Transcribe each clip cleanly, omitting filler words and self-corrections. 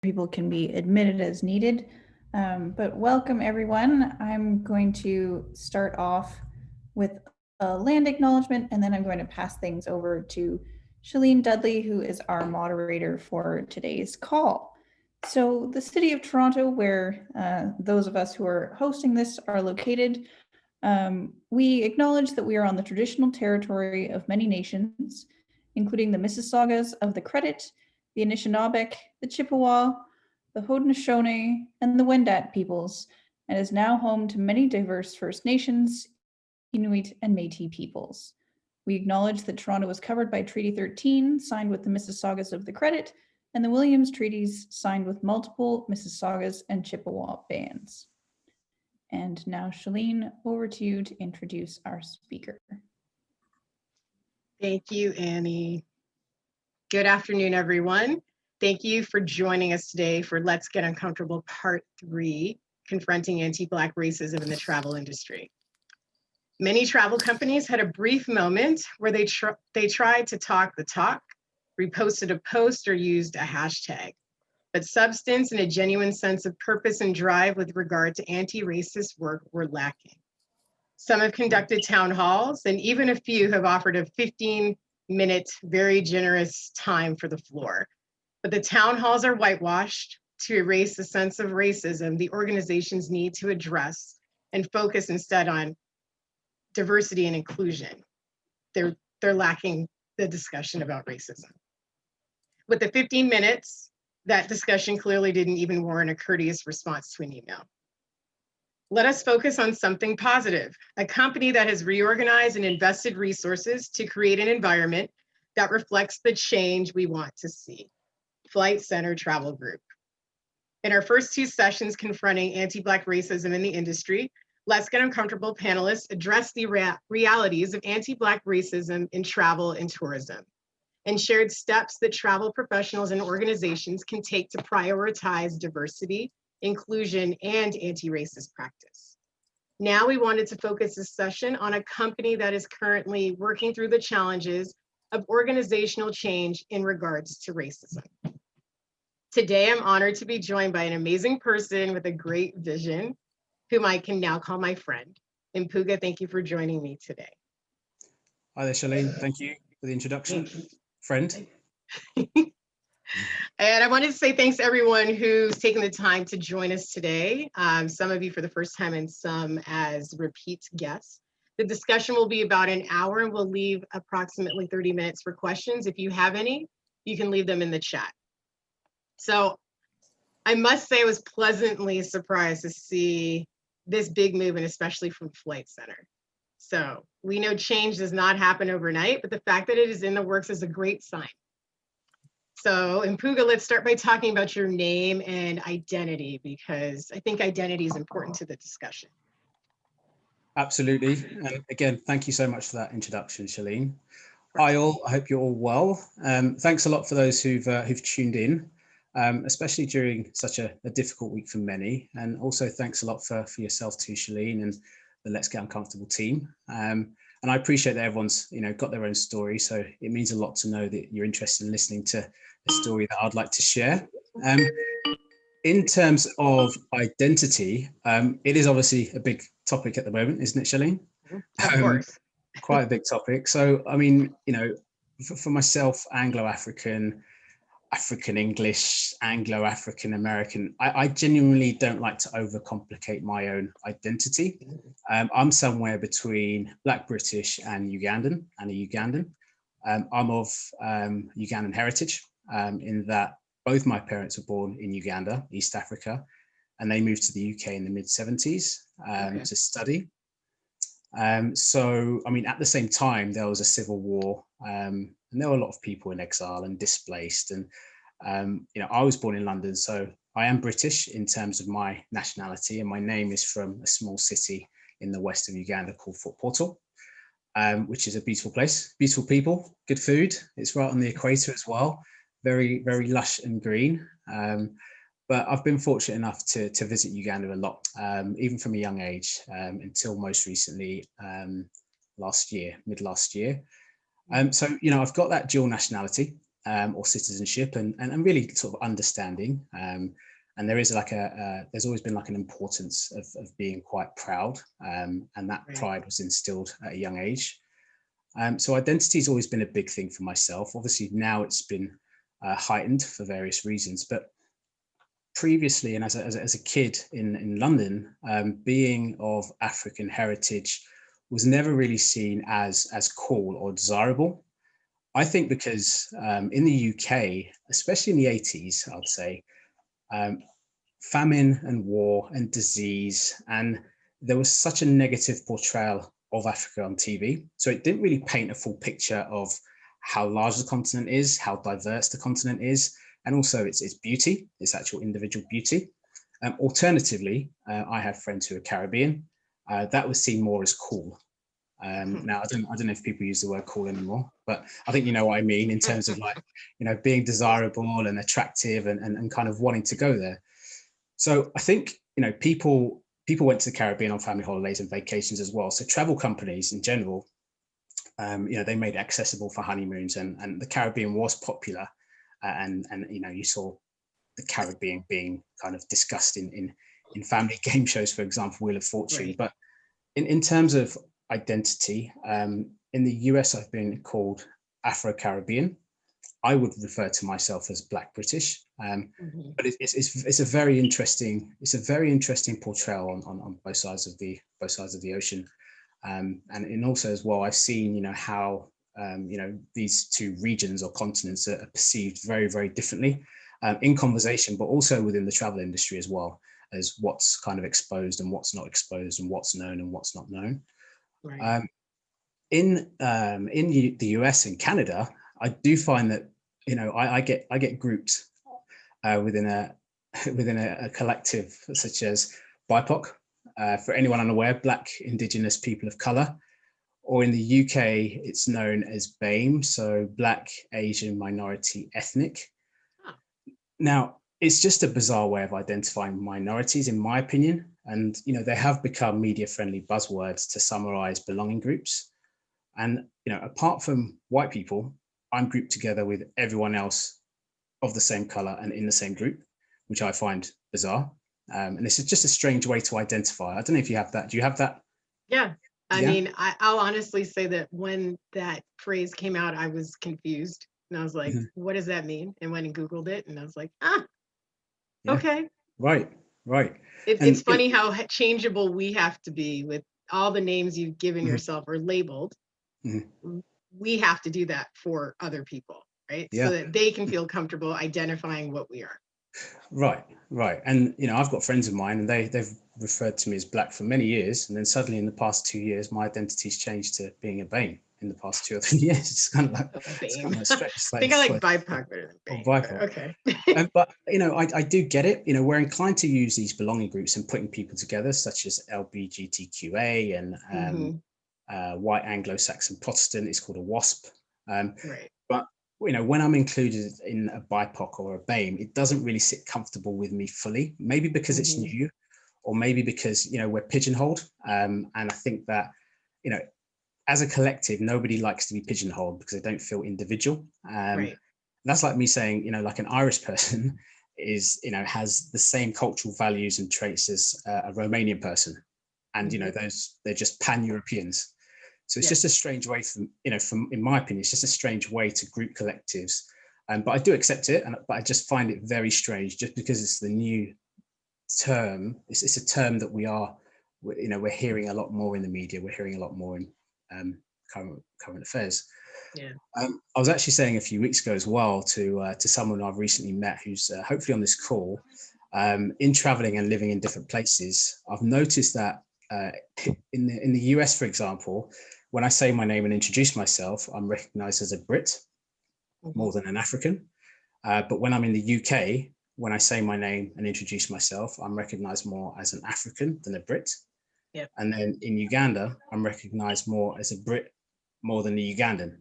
people can be admitted as needed. But welcome everyone. I'm going to start off with a land acknowledgement, and then I'm going to pass things over to Shalene Dudley, who is our moderator for today's call. So the city of Toronto, where those of us who are hosting this are located, we acknowledge that we are on the traditional territory of many nations, including the Mississaugas of the Credit, the Anishinaabeg, the Chippewa, the Haudenosaunee, and the Wendat peoples, and is now home to many diverse First Nations, Inuit, and Métis peoples. We acknowledge that Toronto was covered by Treaty 13, signed with the Mississaugas of the Credit, and the Williams Treaties, signed with multiple Mississaugas and Chippewa bands. And now, Shalene, over to you to introduce our speaker. Thank you, Annie. Good afternoon, everyone. Thank you for joining us today for Let's Get Uncomfortable Part 3, Confronting Anti-Black Racism in the Travel Industry. Many travel companies had a brief moment where they tried to talk the talk, reposted a post, or used a hashtag. But substance and a genuine sense of purpose and drive with regard to anti-racist work were lacking. Some have conducted town halls, and even a few have offered a 15-minute, very generous time for the floor. But the town halls are whitewashed to erase the sense of racism the organizations need to address and focus instead on diversity and inclusion. They're lacking the discussion about racism. With the 15 minutes, that discussion clearly didn't even warrant a courteous response to an email. Let us focus on something positive, a company that has reorganized and invested resources to create an environment that reflects the change we want to see. Flight Centre Travel Group. In our first two sessions confronting anti-Black racism in the industry, Let's Get Uncomfortable panelists addressed the realities of anti-Black racism in travel and tourism, and shared steps that travel professionals and organizations can take to prioritize diversity, inclusion, and anti-racist practice. Now we wanted to focus this session on a company that is currently working through the challenges of organizational change in regards to racism. Today, I'm honored to be joined by an amazing person with a great vision, whom I can now call my friend. Mpuuga, thank you for joining me today. Hi there, Shalene. Thank you for the introduction. Friend. And I wanted to say thanks to everyone who's taken the time to join us today. Some of you for the first time and some as repeat guests. The discussion will be about an hour and we'll leave approximately 30 minutes for questions. If you have any, you can leave them in the chat. So I must say I was pleasantly surprised to see this big movement, especially from Flight Centre. So we know change does not happen overnight, but the fact that it is in the works is a great sign. So Mpuuga, let's start by talking about your name and identity, because I think identity is important to the discussion. Absolutely. And again, thank you so much for that introduction, Shalene. Hi all, I hope you're all well. Thanks a lot for those who've tuned in, especially during such a difficult week for many. And also thanks a lot for yourself too, Shalene, and the Let's Get Uncomfortable team. And I appreciate that everyone's got their own story, so it means a lot to know that you're interested in listening to a story that I'd like to share. In terms of identity, it is obviously a big topic at the moment, isn't it, Shalene? Of course. Quite a big topic. So, I mean, for myself, Anglo-African, African English, Anglo-African American, I genuinely don't like to overcomplicate my own identity. I'm somewhere between Black British and Ugandan, and a Ugandan. I'm of Ugandan heritage, in that both my parents were born in Uganda, East Africa, and they moved to the UK in the mid-70s to study. So, I mean, at the same time, there was a civil war, and there were a lot of people in exile and displaced. And, I was born in London, so I am British in terms of my nationality, and my name is from a small city in the west of Uganda called Fort Portal, which is a beautiful place, beautiful people, good food. It's right on the equator as well, very, very lush and green. But I've been fortunate enough to visit Uganda a lot, even from a young age, until most recently, mid last year. So, I've got that dual nationality. or citizenship, and really sort of understanding. And there is like there's always been like an importance of being quite proud, and that pride was instilled at a young age. So identity has always been a big thing for myself. Obviously now it's been heightened for various reasons, but previously, and as a kid in London, being of African heritage was never really seen as cool or desirable. I think because in the UK, especially in the 80s, I'd say, famine and war and disease, and there was such a negative portrayal of Africa on TV. So it didn't really paint a full picture of how large the continent is, how diverse the continent is, and also its beauty, its actual individual beauty. Alternatively, I have friends who are Caribbean. That was seen more as cool. Now, I don't know if people use the word cool anymore, but I think you know what I mean in terms of like, being desirable and attractive and kind of wanting to go there. So I think, people went to the Caribbean on family holidays and vacations as well. So travel companies in general, they made it accessible for honeymoons, and the Caribbean was popular. And you saw the Caribbean being kind of discussed in family game shows, for example, Wheel of Fortune. Right. But in terms of identity, in the US, I've been called Afro-Caribbean. I would refer to myself as Black British, but it's a very interesting portrayal on both sides of the ocean, and also as well, I've seen how these two regions or continents are perceived very, very differently in conversation, but also within the travel industry as well, as what's kind of exposed and what's not exposed, and what's known and what's not known. Right. In the US and Canada, I do find that I get grouped within a collective such as BIPOC. For anyone unaware, Black, Indigenous, People of Color, or in the UK, it's known as BAME, so Black, Asian, Minority, Ethnic. Oh. Now, it's just a bizarre way of identifying minorities, in my opinion, and they have become media-friendly buzzwords to summarize belonging groups. And apart from white people, I'm grouped together with everyone else of the same color and in the same group, which I find bizarre. And this is just a strange way to identify. I don't know if you have that. Do you have that? Yeah. I mean, I'll honestly say that when that phrase came out, I was confused. And I was like, what does that mean? And went and Googled it. And I was like, okay. Right. It's funny how changeable we have to be with all the names you've given yourself or labeled. We have to do that for other people, right? Yeah. So that they can feel comfortable identifying what we are. Right. And, I've got friends of mine and they've referred to me as Black for many years. And then suddenly in the past 2 years, my identity's changed to being a BAME in the past 2 or 3 years. It's kind of like, I think I like BIPOC better than BAME. BIPOC. Okay. But, I do get it. We're inclined to use these belonging groups and putting people together, such as LGBTQA and white Anglo-Saxon Protestant. It's called a WASP. Right. But when I'm included in a BIPOC or a BAME, it doesn't really sit comfortable with me fully. Maybe because it's new, or maybe because we're pigeonholed. And I think that as a collective, nobody likes to be pigeonholed because they don't feel individual. Right. That's like me saying like an Irish person is has the same cultural values and traits as a Romanian person, and they're just pan-Europeans. So it's just a strange way in my opinion, it's just a strange way to group collectives. But I do accept it, but I just find it very strange just because it's the new term. It's a term that we're hearing a lot more in the media. We're hearing a lot more in current affairs. Yeah. I was actually saying a few weeks ago as well to someone I've recently met who's hopefully on this call, in traveling and living in different places, I've noticed that in the US, for example, when I say my name and introduce myself, I'm recognized as a Brit more than an African. But when I'm in the UK, when I say my name and introduce myself, I'm recognized more as an African than a Brit. Yep. And then in Uganda, I'm recognized more as a Brit more than the Ugandan.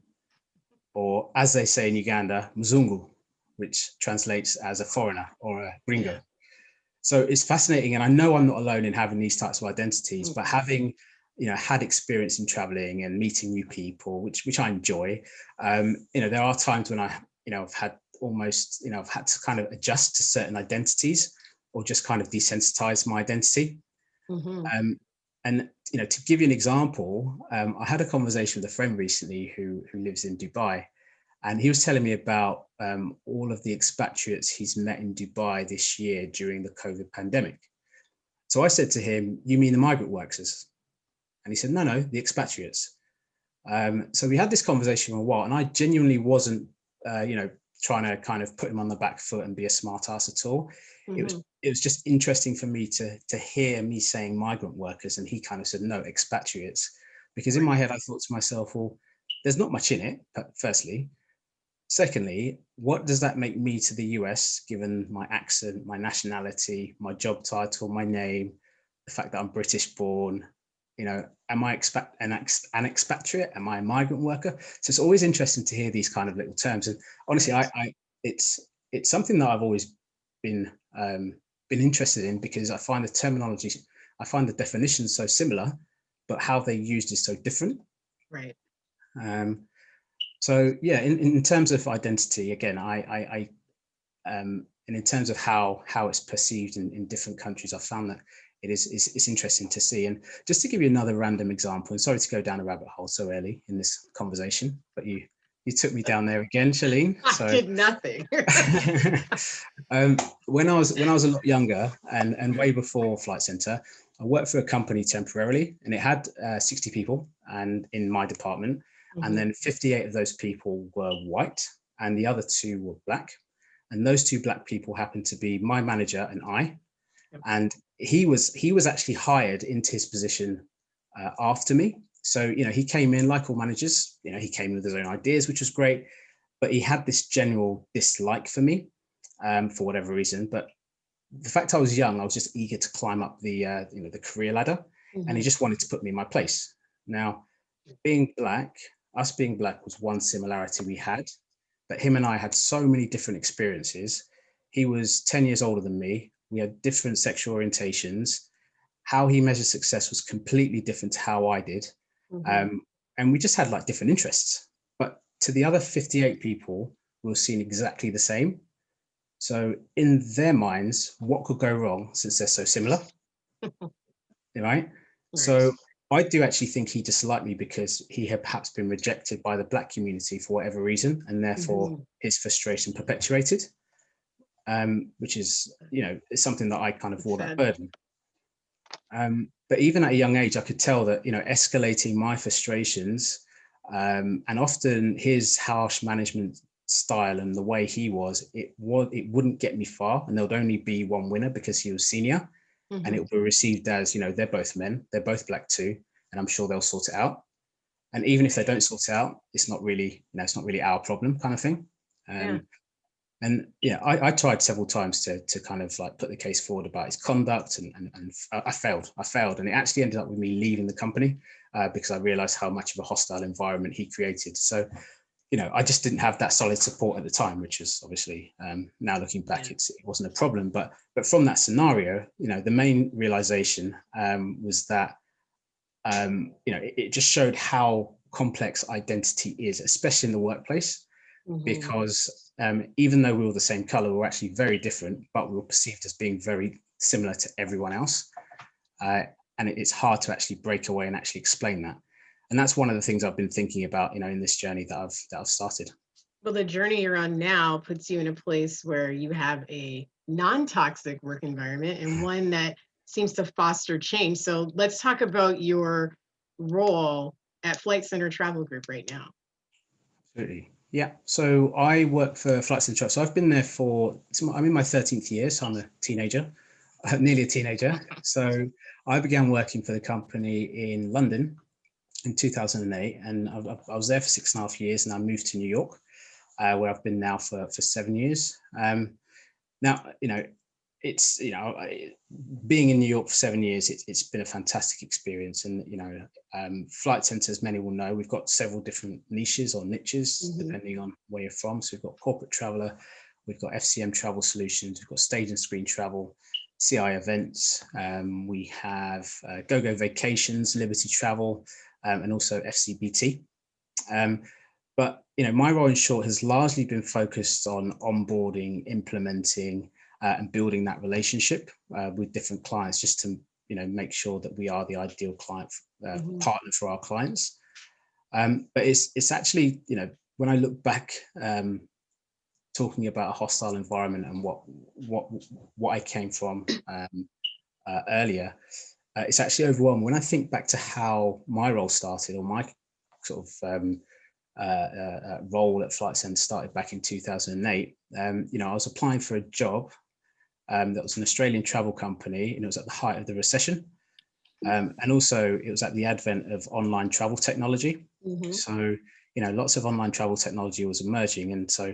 Or as they say in Uganda, Mzungu, which translates as a foreigner or a gringo. Yeah. So it's fascinating. And I know I'm not alone in having these types of identities, but having had experience in traveling and meeting new people, which I enjoy. There are times when I I've had almost, I've had to kind of adjust to certain identities or just kind of desensitize my identity. And to give you an example, I had a conversation with a friend recently who lives in Dubai, and he was telling me about all of the expatriates he's met in Dubai this year during the COVID pandemic. So I said to him, "You mean the migrant workers?" And he said, "No, the expatriates." So we had this conversation for a while, and I genuinely wasn't, trying to kind of put him on the back foot and be a smart ass at all. It was just interesting for me to hear me saying migrant workers, and he kind of said, "No, expatriates," because in my head I thought to myself, well, there's not much in it, firstly. Secondly, what does that make me to the US, given my accent, my nationality, my job title, my name, the fact that I'm British born? Am I an expatriate? Am I a migrant worker? So it's always interesting to hear these kind of little terms. And honestly, it's something that I've always been interested in, because I find the terminology, I find the definitions so similar, but how they're used is so different. Right. So yeah, in terms of identity, again, and in terms of how it's perceived in different countries, I've found that it's interesting to see. And just to give you another random example, and sorry to go down a rabbit hole so early in this conversation, but you took me down there again, Shalene. So. I did nothing. When I was a lot younger and way before Flight Centre, I worked for a company temporarily, and it had 60 people and in my department, and then 58 of those people were white and the other 2 were black. And those 2 black people happened to be my manager and I. And he was actually hired into his position after me. So, he came in like all managers, he came with his own ideas, which was great, but he had this general dislike for me for whatever reason. But the fact I was young, I was just eager to climb up the career ladder, and he just wanted to put me in my place. Now, us being black was one similarity we had, but him and I had so many different experiences. He was 10 years older than me. We had different sexual orientations. How he measured success was completely different to how I did. And we just had like different interests. But to the other 58 people, we were seen exactly the same. So in their minds, what could go wrong since they're so similar? Right? So I do actually think he disliked me because he had perhaps been rejected by the black community for whatever reason, and therefore his frustration perpetuated, which is, it's something that I kind of wore that burden. But even at a young age, I could tell that, escalating my frustrations and often his harsh management style and the way he was, it wouldn't get me far, and there would only be one winner because he was senior. And it will be received as, they're both men, they're both black too, and I'm sure they'll sort it out. And even if they don't sort it out, it's not really, it's not really our problem, kind of thing. And yeah, I tried several times to kind of like put the case forward about his conduct, and I failed, and it actually ended up with me leaving the company because I realized how much of a hostile environment he created. So, I just didn't have that solid support at the time, which is obviously now looking back, it wasn't a problem. But from that scenario, the main realization was that, it just showed how complex identity is, especially in the workplace, because even though we were the same color, we were actually very different, but we were perceived as being very similar to everyone else. And it's hard to actually break away and actually explain that. And that's one of the things I've been thinking about, in this journey that I've started. Well, the journey you're on now puts you in a place where you have a non-toxic work environment and one that seems to foster change. So let's talk about your role at Flight Centre Travel Group right now. Absolutely. Yeah. So I work for Flight Centre Travel. So I've been there I'm in my 13th year, so I'm a teenager, nearly a teenager. So I began working for the company in London in 2008, and I was there for 6.5 years, and I moved to New York, where I've been now for 7 years. Now, it's, being in New York for 7 years, it's been a fantastic experience. And, Flight Centre, as many will know, we've got several different niches or niches, depending on where you're from. So we've got corporate traveler, we've got FCM travel solutions, we've got stage and screen travel, CI events, we have GoGo Vacations, Liberty Travel, and also FCBT. But my role in short has largely been focused on onboarding, implementing, and building that relationship with different clients, just to make sure that we are the ideal client partner for our clients. But it's actually, when I look back, talking about a hostile environment and what I came from earlier, it's actually overwhelming. When I think back to how my role started, or my sort of role at Flight Centre started back in 2008, I was applying for a job that was an Australian travel company, and it was at the height of the recession. And also it was at the advent of online travel technology. So, lots of online travel technology was emerging. And so,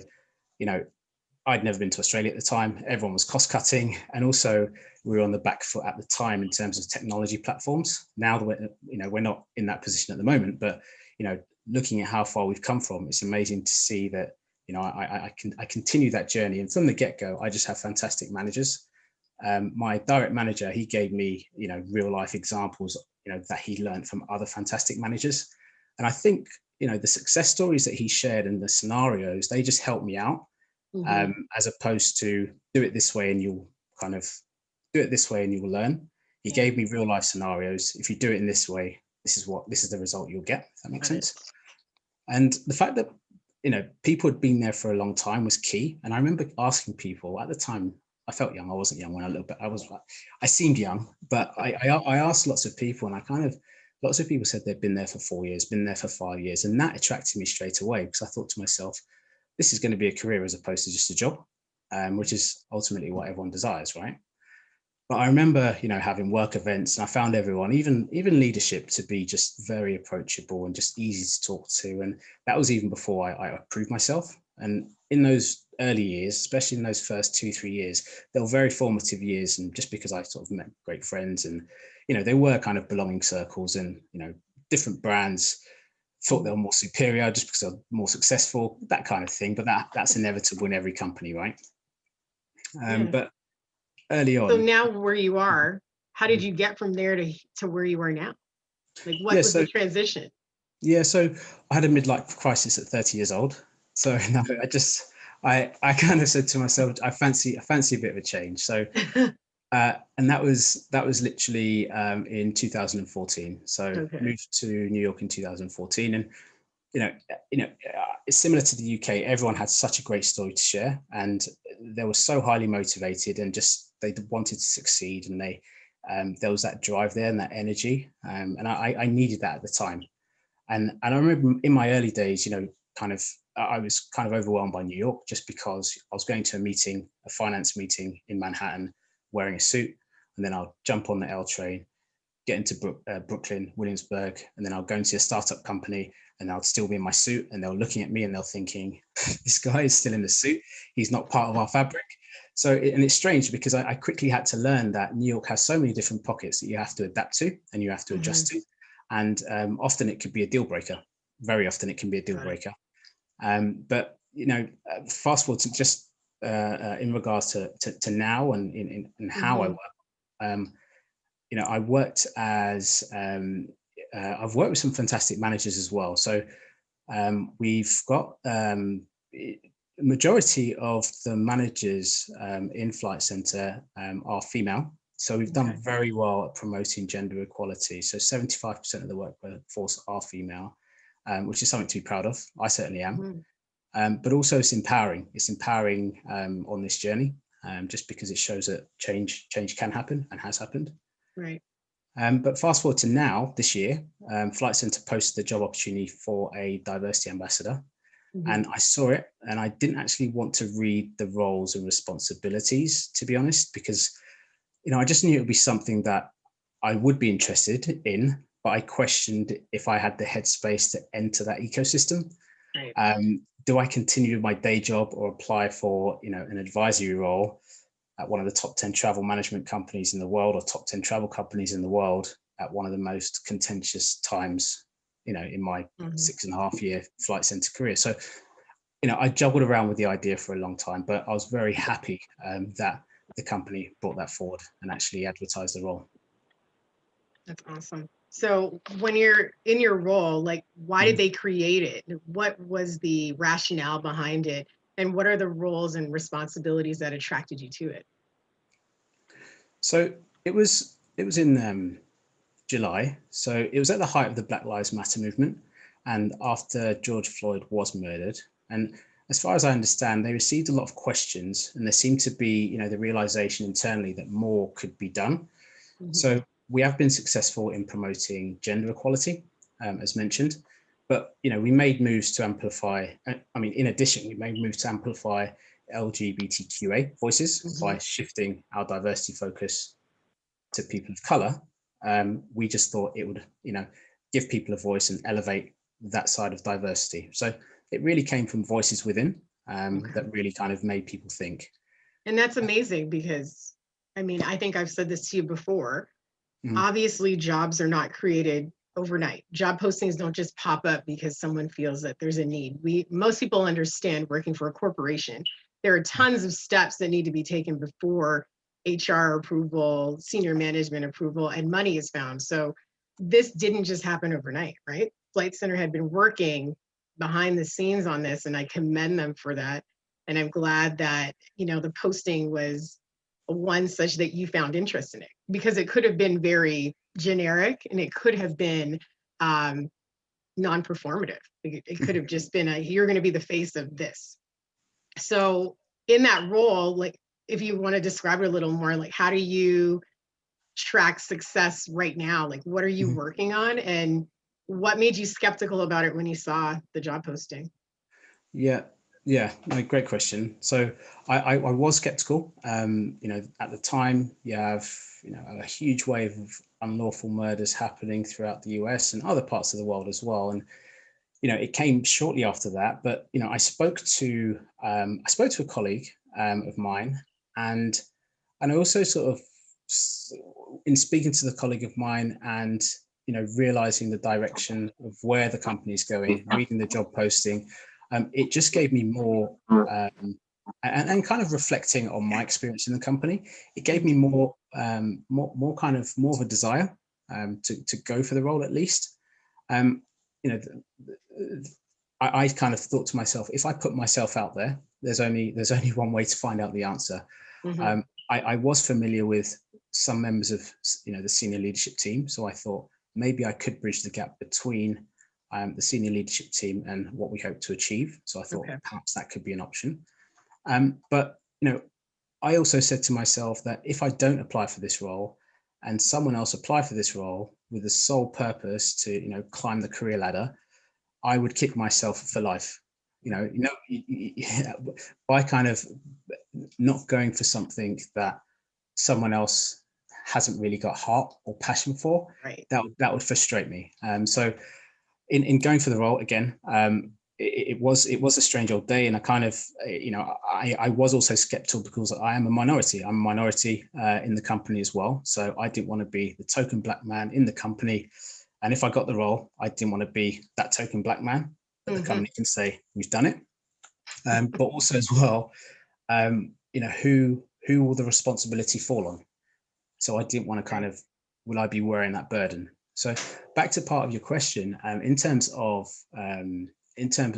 I'd never been to Australia at the time. Everyone was cost cutting. And also we were on the back foot at the time in terms of technology platforms. Now that we're not in that position at the moment, but, looking at how far we've come from, it's amazing to see that, I continue that journey. And from the get-go, I just have fantastic managers. My direct manager, he gave me, real life examples, that he learned from other fantastic managers. And I think, the success stories that he shared and the scenarios, they just helped me out, as opposed to do it this way and you'll learn. He gave me real life scenarios. If you do it in this way, this is the result you'll get. If that makes sense. And the fact that, people had been there for a long time was key. And I remember asking people at the time, I felt young. I wasn't young when I looked, but I seemed young, but I asked lots of people, and lots of people said they'd been there for 4 years, been there for 5 years. And that attracted me straight away, because I thought to myself, this is going to be a career as opposed to just a job, which is ultimately what everyone desires, right? But I remember, having work events, and I found everyone, even leadership, to be just very approachable and just easy to talk to. And that was even before I proved myself. And in those early years, especially in those first 2-3 years, they were very formative years. And just because I sort of met great friends, and, they were kind of belonging circles, and, different brands thought they were more superior just because they're more successful, that kind of thing. But that's inevitable in every company, right? But early on. So now where you are, how did you get from there to where you are now? Like, what was the transition? Yeah, so I had a midlife crisis at 30 years old. So no, I kind of said to myself, I fancy a bit of a change. So, and that was literally in 2014. So moved to New York in 2014, and it's similar to the UK. Everyone had such a great story to share, and they were so highly motivated, and just they wanted to succeed, and there was that drive there and that energy, and I needed that at the time. And I remember in my early days, I was kind of overwhelmed by New York, just because I was going to a finance meeting in Manhattan, wearing a suit, and then I'll jump on the L train, get into Brooklyn, Williamsburg, and then I'll go into a startup company, and I'll still be in my suit, and they're looking at me and they're thinking, this guy is still in the suit. He's not part of our fabric. So, and it's strange because I quickly had to learn that New York has so many different pockets that you have to adapt to and you have to adjust to. And often it could be a deal breaker. Very often it can be a deal breaker. But, fast forward to just in regards to now and in how I work, I worked as, I've worked with some fantastic managers as well. So we've got majority of the managers in Flight Centre are female. So we've done very well at promoting gender equality. So 75% of the workforce are female, which is something to be proud of. I certainly am. But also it's empowering. It's empowering on this journey, just because it shows that change can happen and has happened. Right. But fast forward to now, this year, Flight Centre posted a job opportunity for a diversity ambassador. And I saw it, and I didn't actually want to read the roles and responsibilities, to be honest, because, I just knew it would be something that I would be interested in, but I questioned if I had the headspace to enter that ecosystem. Right. Do I continue with my day job or apply for, an advisory role at one of the top 10 travel management companies in the world, or top 10 travel companies in the world, at one of the most contentious times, in my 6.5 year Flight Centre career. So, I juggled around with the idea for a long time, but I was very happy that the company brought that forward and actually advertised the role. That's awesome. So when you're in your role, like, why did they create it? What was the rationale behind it? And what are the roles and responsibilities that attracted you to it? So it was in July. So it was at the height of the Black Lives Matter movement, and after George Floyd was murdered. And as far as I understand, they received a lot of questions, and there seemed to be, the realization internally that more could be done. Mhm. So we have been successful in promoting gender equality, as mentioned, but we made moves to amplify. I mean, in addition, we made moves to amplify LGBTQA voices by Mhm. shifting our diversity focus to people of color. We just thought it would, give people a voice and elevate that side of diversity. So it really came from voices within Okay. that really kind of made people think. And that's amazing because, I mean, I think I've said this to you before. Mm, Obviously, jobs are not created overnight. Job postings don't just pop up because someone feels that there's a need. Most people understand working for a corporation. There are tons of steps that need to be taken before HR approval, senior management approval, and money is found. So this didn't just happen overnight, right? Flight Center had been working behind the scenes on this, and I commend them for that. And I'm glad that, the posting was one such that you found interest in it, because it could have been very generic and it could have been um, non-performative. It could have just been you're going to be the face of this. So in that role, like, if you want to describe it a little more, like, how do you track success right now? Like, what are you mhm. working on, and what made you skeptical about it when you saw the job posting? Yeah, yeah, no, great question. So I was skeptical. At the time, you have a huge wave of unlawful murders happening throughout the US and other parts of the world as well. And it came shortly after that. But I spoke to a colleague of mine, and I also sort of in speaking to the colleague of mine and realizing the direction of where the company is going, reading the job posting, it just gave me more and kind of reflecting on my experience in the company, it gave me more of a desire to go for the role at least. um, you know I kind of thought to myself, if I put myself out there, there's only one way to find out the answer. Mhm. I was familiar with some members of the senior leadership team, so I thought maybe I could bridge the gap between the senior leadership team and what we hope to achieve. So I thought Okay. perhaps that could be an option. But I also said to myself that if I don't apply for this role, and someone else apply for this role with the sole purpose to climb the career ladder, I would kick myself for life. By kind of not going for something that someone else hasn't really got heart or passion for, Right. that would frustrate me. So in going for the role again, it was a strange old day, and I kind of I was also skeptical because I am a minority. I'm a minority in the company as well, so I didn't want to be the token black man in the company. And if I got the role, I didn't want to be that token black man that the Mhm. company can say we've done it. But also as well, who will the responsibility fall on? So I didn't want to kind Right. of, will I be wearing that burden? So back to part of your question, in terms of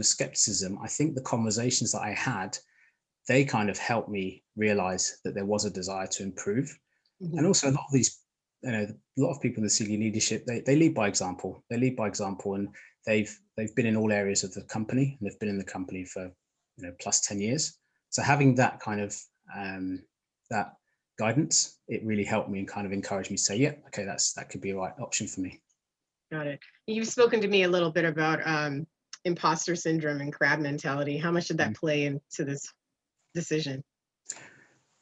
skepticism, I think the conversations that I had, they kind of helped me realize that there was a desire to improve. And Mhm. also a lot of these, a lot of people in the senior leadership, they lead by example. They lead by example, and they've been in all areas of the company, and they've been in the company for plus 10 years. So having that kind of that guidance, it really helped me and kind of encouraged me to say, yeah, okay, that could be a right option for me. Got it. You've spoken to me a little bit about imposter syndrome and crab mentality. How much did that Mm. play into this decision?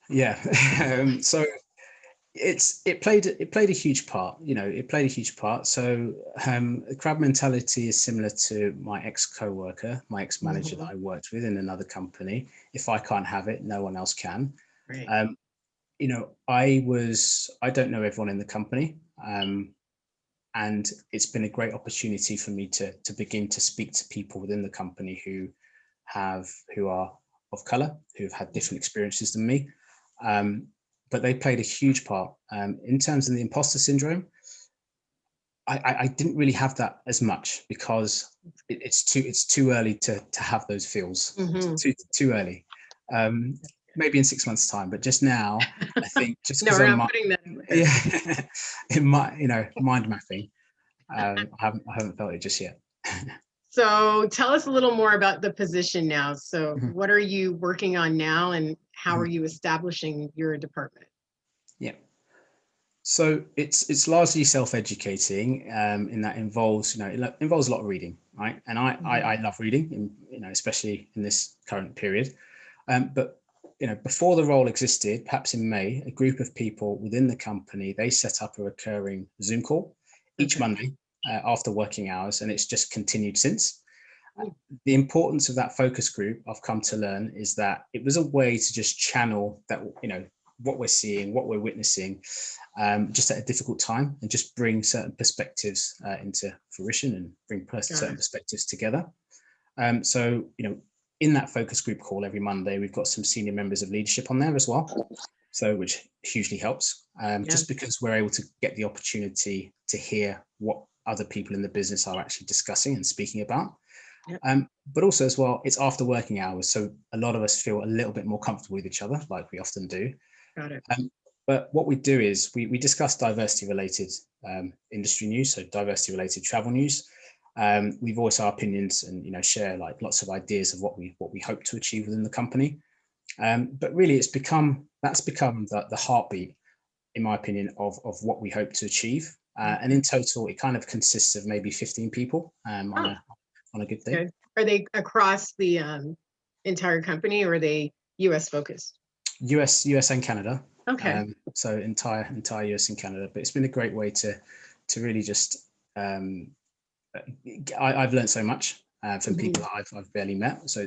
Yeah. So it played a huge part. It played a huge part. So crab mentality is similar to my ex co-worker, my ex manager that Mhm. I worked with in another company. If I can't have it, no one else can. Right. um, I don't know everyone in the company, and it's been a great opportunity for me to begin to speak to people within the company who are of color, who have had different experiences than me. um, but they played a huge part in terms of the imposter syndrome. I didn't really have that as much because it's too early to have those feels. Mhm. Too early. Maybe in 6 months' time, but just now, I think just No, because we're I'm not putting that out there. yeah, in my mind mapping, I haven't felt it just yet. So tell us a little more about the position now. So Mhm, what are you working on now, and how are mhm. you establishing your department? Yeah. So it's largely self-educating, in that involves it involves a lot of reading, right? And I love reading, especially in this current period. But before the role existed, perhaps in May, a group of people within the company, they set up a recurring Zoom call each Okay. Monday after working hours, and it's just continued since. Mm. The importance of that focus group, I've come to learn, is that it was a way to just channel that, what we're seeing, what we're witnessing, just at a difficult time, and just bring certain perspectives into fruition and bring Got certain it. perspectives together. So, in that focus group call every Monday, we've got some senior members of leadership on there as well. So, which hugely helps, Yeah. just because we're able to get the opportunity to hear what other people in the business are actually discussing and speaking about. Yep. But also as well, it's after working hours. So a lot of us feel a little bit more comfortable with each other, like we often do. Got it. But what we do is we discuss diversity related industry news, so diversity related travel news. We voice our opinions and share like lots of ideas of what we hope to achieve within the company. But really, that's become the heartbeat, in my opinion, of what we hope to achieve. And in total, it kind of consists of maybe 15 people on Oh, a good day. good. Are they across the entire company, or are they US focused? US and Canada. Okay. So entire US and Canada. But it's been a great way to really just I've learned so much from Mhm. people that I've barely met. So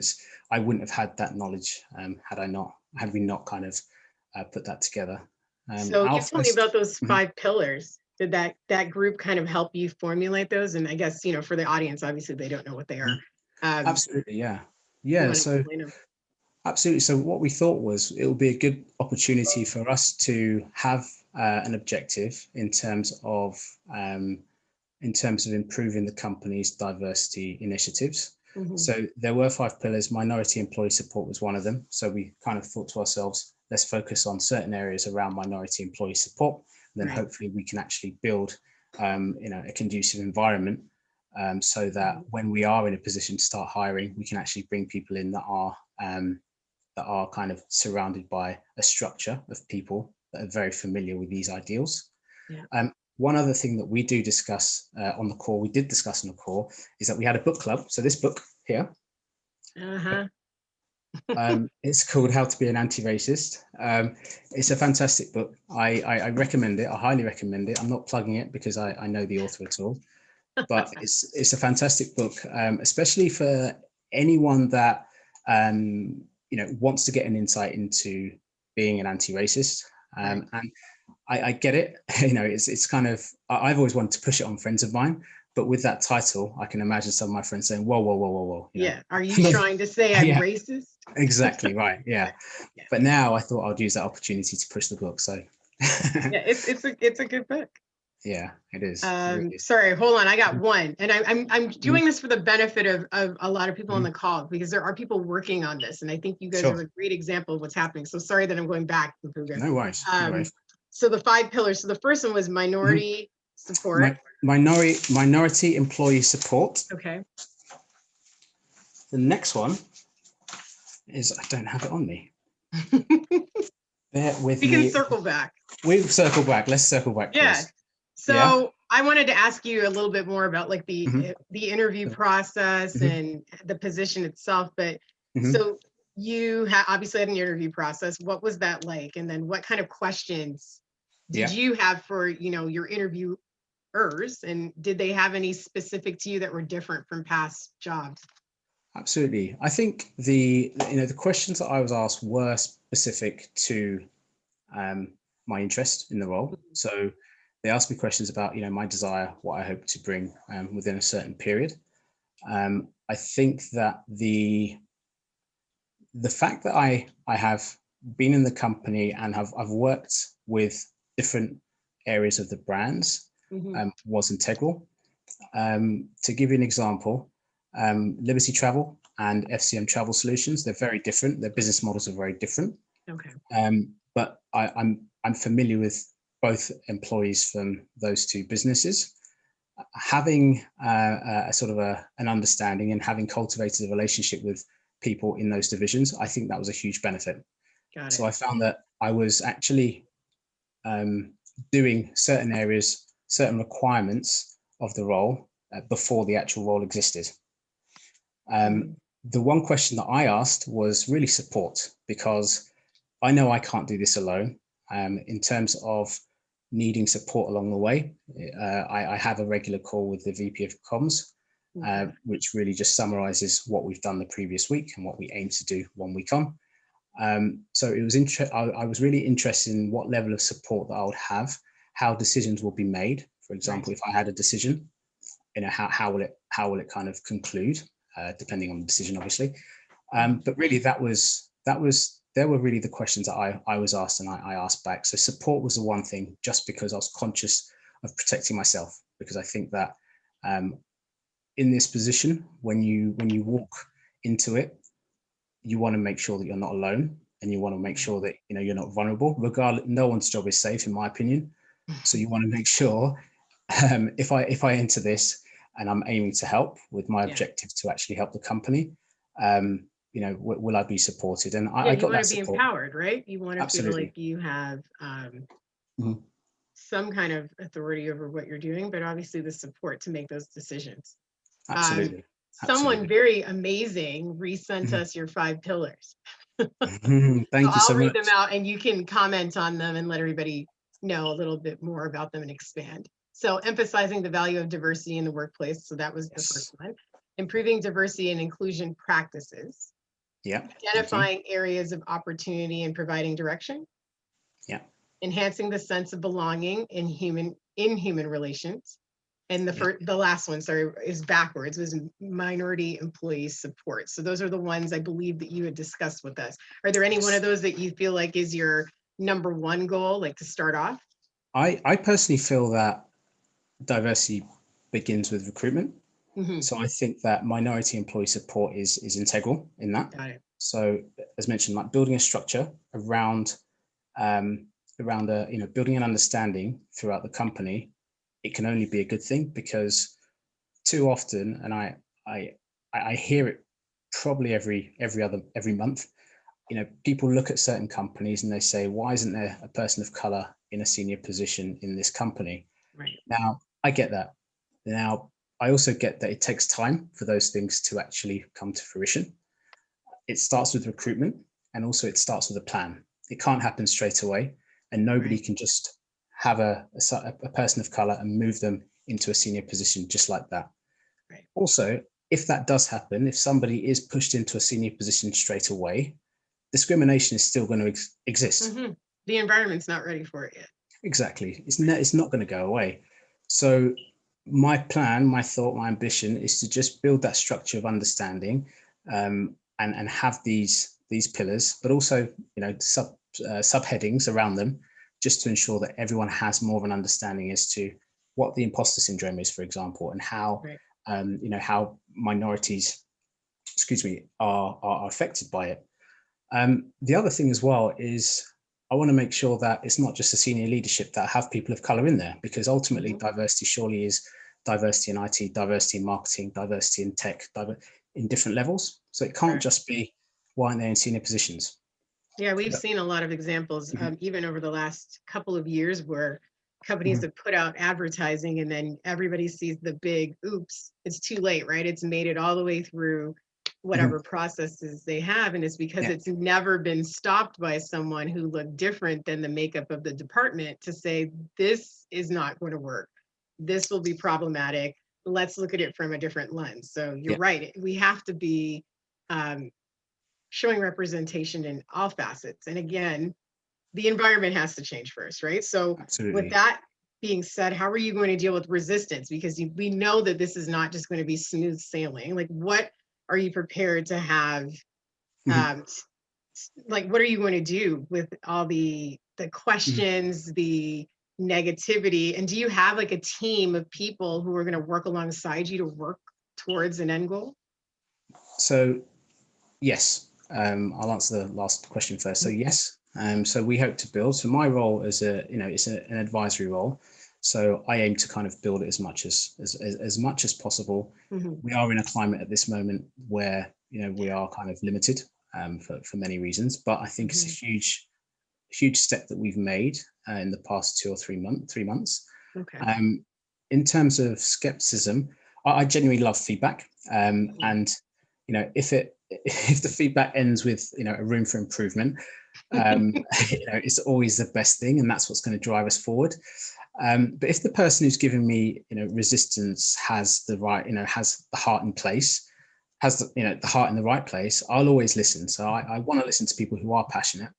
I wouldn't have had that knowledge had we not kind of put that together. So Our you told me first about those Mhm, 5 pillars. Did that group kind of help you formulate those? And I guess, for the audience, obviously they don't know what they are. mhm. Um, Absolutely, yeah. you Yeah, want to so explain them? absolutely. So what we thought was it would be a good opportunity for us to have an objective um, in terms of improving the company's diversity initiatives. Mhm. So there were 5 pillars. Minority employee support was one of them. So we kind of thought to ourselves, let's focus on certain areas around minority employee support. And then Right. hopefully we can actually build, a conducive environment, so that when we are in a position to start hiring, we can actually bring people in that are kind of surrounded by a structure of people that are very familiar with these ideals. Yeah. One other thing that we do discuss we did discuss on the call, is that we had a book club. So this book here, Uh-huh. it's called How to Be an Anti-Racist. It's a fantastic book. I recommend it. I highly recommend it. I'm not plugging it because I know the author at all, but it's a fantastic book, especially for anyone that wants to get an insight into being an anti-racist. Right. And I get it. It's kind of I've always wanted to push it on friends of mine, but with that title, I can imagine some of my friends saying, "Whoa, whoa, whoa, whoa, whoa!" Yeah. Are you trying to say I'm Yeah, racist? exactly right. Yeah, Yeah. but now I thought I'd use that opportunity to push the book. So, Yeah. It's a good book. yeah, it is. It really is. Sorry, hold on. I got one, and I'm Mhm, doing this for the benefit of a lot of people on mhm. the call, because there are people working on this, and I think you guys Sure. are a great example of what's happening. So sorry that I'm going back, Mpuuga. No worries. No Um, worries. so the 5 pillars. So the first one was Mhm. minority support. Minority employee support. Okay. The next one is I don't have it on me. Bear with We can me. circle back. We'll circle back. Let's circle back, Yeah. please. Yeah. So I wanted to ask you a little bit more about like Mhm, the interview process mhm, and the position itself. But mhm. so you obviously had an interview process. What was that like? And then what kind of questions did Yeah. you have for your interviewers? And did they have any specific to you that were different from past jobs? Absolutely. I think the questions that I was asked were specific to um, my interest in the role. So they asked me questions about my desire, what I hope to bring within a certain period. I think that the fact that I have been in the company and I've worked with different areas of the brands, was integral. To give you an example, Liberty Travel and FCM Travel Solutions, they're very different. Their business models are very different. Okay. But I'm familiar with both employees from those two businesses. Having a sort of an understanding and having cultivated a relationship with people in those divisions, I think that was a huge benefit. Got it. So I found that I was actually doing certain areas, certain requirements of the role before the actual role existed. The one question that I asked was really support, because I know I can't do this alone. In terms of needing support along the way, I have a regular call with the VP of Comms, which really just summarizes what we've done the previous week and what we aim to do 1 week on. So it was I was really interested in what level of support that I would have, how decisions will be made. For example, if I had a decision, how will it kind of conclude, depending on the decision, obviously. But really, there were really the questions that I was asked and I asked back. So support was the one thing, just because I was conscious of protecting myself, because I think that in this position, when you walk into it, you want to make sure that you're not alone, and you want to make sure that you're not vulnerable. Regardless, no one's job is safe, in my opinion. So you want to make sure, if I enter this and I'm aiming to help with my objective to actually help the company, will I be supported? And I got that support. You want to be empowered, right? You want to feel like you have some kind of authority over what you're doing, but obviously the support to make those decisions. Absolutely. Someone very amazing resent us your 5 pillars. Thank you so much. I'll read them out and you can comment on them and let everybody know a little bit more about them and expand. So emphasizing the value of diversity in the workplace. So that was the first one. Improving diversity and inclusion practices. Yeah. Identifying areas of opportunity and providing direction. Yeah. Enhancing the sense of belonging in human relations. And the last one, sorry, is backwards, was minority employee support. So those are the ones I believe that you had discussed with us. Are there any one of those that you feel like is your number one goal, like to start off? I personally feel that diversity begins with recruitment. So I think that minority employee support is integral in that. Got it. So as mentioned, like building a structure around building an understanding throughout the company, it can only be a good thing, because too often, and I hear it probably every month, people look at certain companies and they say, why isn't there a person of color in a senior position in this company? Right. Now, I get that. Now, I also get that it takes time for those things to actually come to fruition. It starts with recruitment, and also it starts with a plan. It can't happen straight away, and nobody can just have a person of color and move them into a senior position just like that. Right. Also, if that does happen, if somebody is pushed into a senior position straight away, discrimination is still going to exist. The environment's not ready for it yet. Exactly. It's not going to go away. So my plan, my thought, my ambition is to just build that structure of understanding, and have these pillars, but also subheadings around them, just to ensure that everyone has more of an understanding as to what the imposter syndrome is, for example, and how how minorities, are affected by it. The other thing as well is I want to make sure that it's not just the senior leadership that have people of color in there, because ultimately diversity surely is diversity in IT, diversity in marketing, diversity in tech, in different levels. So it can't just be why aren't they in senior positions? Yeah, we've seen a lot of examples, even over the last couple of years, where companies have put out advertising and then everybody sees the big, oops, it's too late, right? It's made it all the way through whatever processes they have. And it's because it's never been stopped by someone who looked different than the makeup of the department to say, this is not going to work. This will be problematic. Let's look at it from a different lens. So you're right. We have to be showing representation in all facets. And again, the environment has to change first, right? So with that being said, how are you going to deal with resistance? Because we know that this is not just going to be smooth sailing. Like, what are you prepared to have? Like, what are you going to do with all the questions, the negativity? And do you have like a team of people who are going to work alongside you to work towards an end goal? So yes, I'll answer the last question first. So yes, so we hope to build. So my role as it's an advisory role. So I aim to kind of build it as much as possible. We are in a climate at this moment where we are kind of limited for many reasons, but I think it's a huge step that we've made in the past 2 or 3 months. Okay. In terms of skepticism, I genuinely love feedback, and if the feedback ends with a room for improvement, it's always the best thing, and that's what's going to drive us forward. But if the person who's giving me resistance has the right, has the heart in place, has the heart in the right place, I'll always listen. So I want to listen to people who are passionate.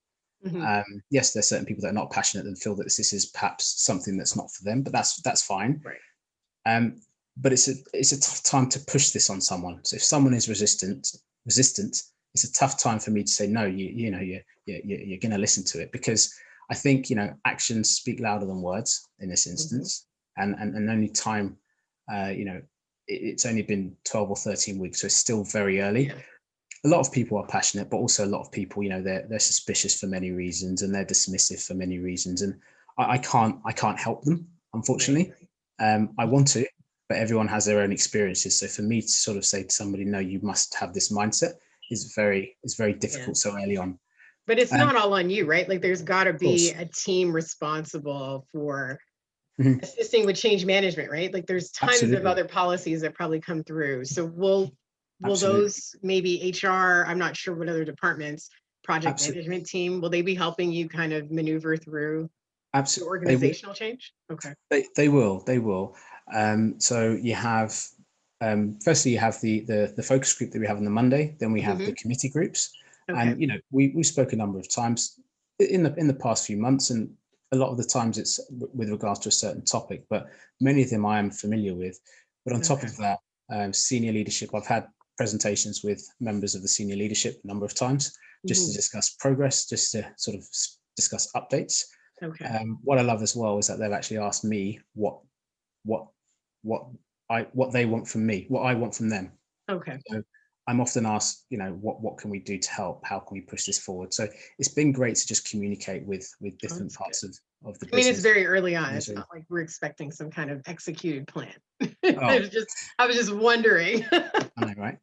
Yes, there's certain people that are not passionate and feel that this is perhaps something that's not for them, but that's fine. Right. But it's a tough time to push this on someone. So if someone is resistant, it's a tough time for me to say no. You're going to listen to it, because I think actions speak louder than words in this instance, and only time. It's only been 12 or 13 weeks, so it's still very early. Yeah. A lot of people are passionate, but also a lot of people, they're suspicious for many reasons, and they're dismissive for many reasons, and I can't help them, unfortunately. I want to, but everyone has their own experiences. So for me to sort of say to somebody, no, you must have this mindset, is very difficult so early on. But it's not all on you, right? Like there's got to be a team responsible for assisting with change management, right? Like there's tons of other policies that probably come through. So will those, maybe HR, I'm not sure what other departments, project management team, will they be helping you kind of maneuver through the organizational change? Okay. They will. So you have, firstly, you have the focus group that we have on the Monday. Then we have the committee groups, and we spoke a number of times in the past few months, and a lot of the times it's with regards to a certain topic, but many of them I am familiar with. But on top of that, senior leadership, I've had presentations with members of the senior leadership a number of times, just to discuss progress, just to sort of discuss updates. What I love as well is that they've actually asked me what they want from me, what I want from them. So I'm often asked, what can we do to help? How can we push this forward? So it's been great to just communicate with different parts of the business. I mean, it's very early on. It's not like we're expecting some kind of executed plan. I was just wondering. I know, right?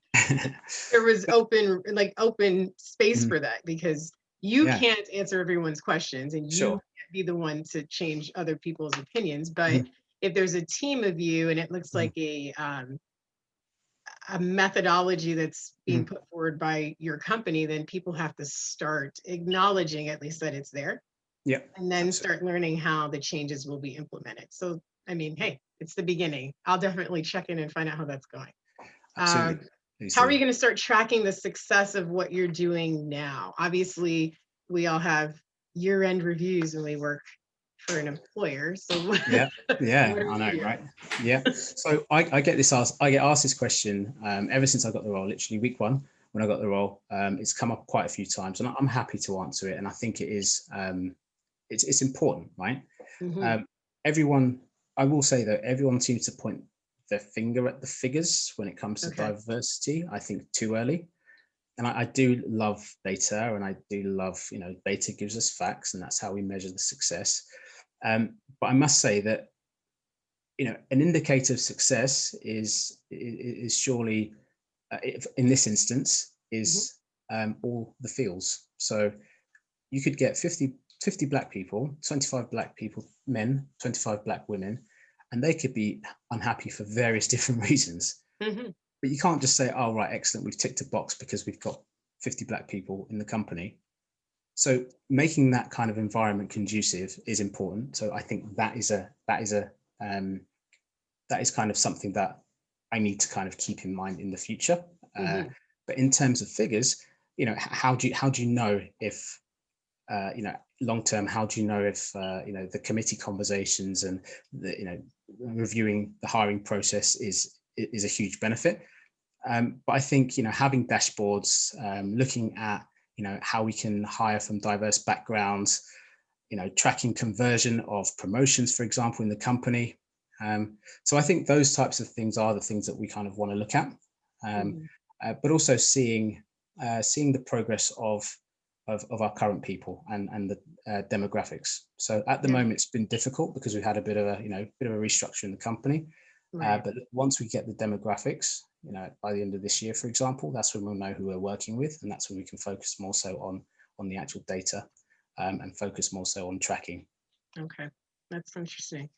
There was open space for that, because you can't answer everyone's questions, and you can't be the one to change other people's opinions. But if there's a team of you, and it looks like a methodology that's being put forward by your company, then people have to start acknowledging at least that it's there. And then start learning how the changes will be implemented. So, I mean, hey, it's the beginning. I'll definitely check in and find out how that's going. Absolutely. How are you going to start tracking the success of what you're doing now? Obviously, we all have year-end reviews when we work for an employer. So I know, right? So I get asked this question ever since I got the role. Literally week one when I got the role, it's come up quite a few times, and I'm happy to answer it. And I think it is it's important, right? Everyone, I will say that everyone seems to point their finger at the figures when it comes to diversity. I think too early. And I do love data, and I do love, data gives us facts, and that's how we measure the success. But I must say that, an indicator of success is surely, in this instance, is all the fields. So you could get 50 Black people, 25 Black people, men, 25 Black women, and they could be unhappy for various different reasons. But you can't just say, oh, right, excellent, we've ticked a box because we've got 50 Black people in the company. So making that kind of environment conducive is important. So I think that is kind of something that I need to kind of keep in mind in the future. But in terms of figures, how do you know if long term, how do you know if the committee conversations and the reviewing the hiring process is a huge benefit. But I think having dashboards, looking at how we can hire from diverse backgrounds, tracking conversion of promotions, for example, in the company. So I think those types of things are the things that we kind of want to look at, but also seeing the progress of our current people and the demographics. So at the moment, it's been difficult because we've had a bit of a restructure in the company. But once we get the demographics, by the end of this year, for example, that's when we'll know who we're working with, and that's when we can focus more so on the actual data and focus more so on tracking. Okay, that's interesting.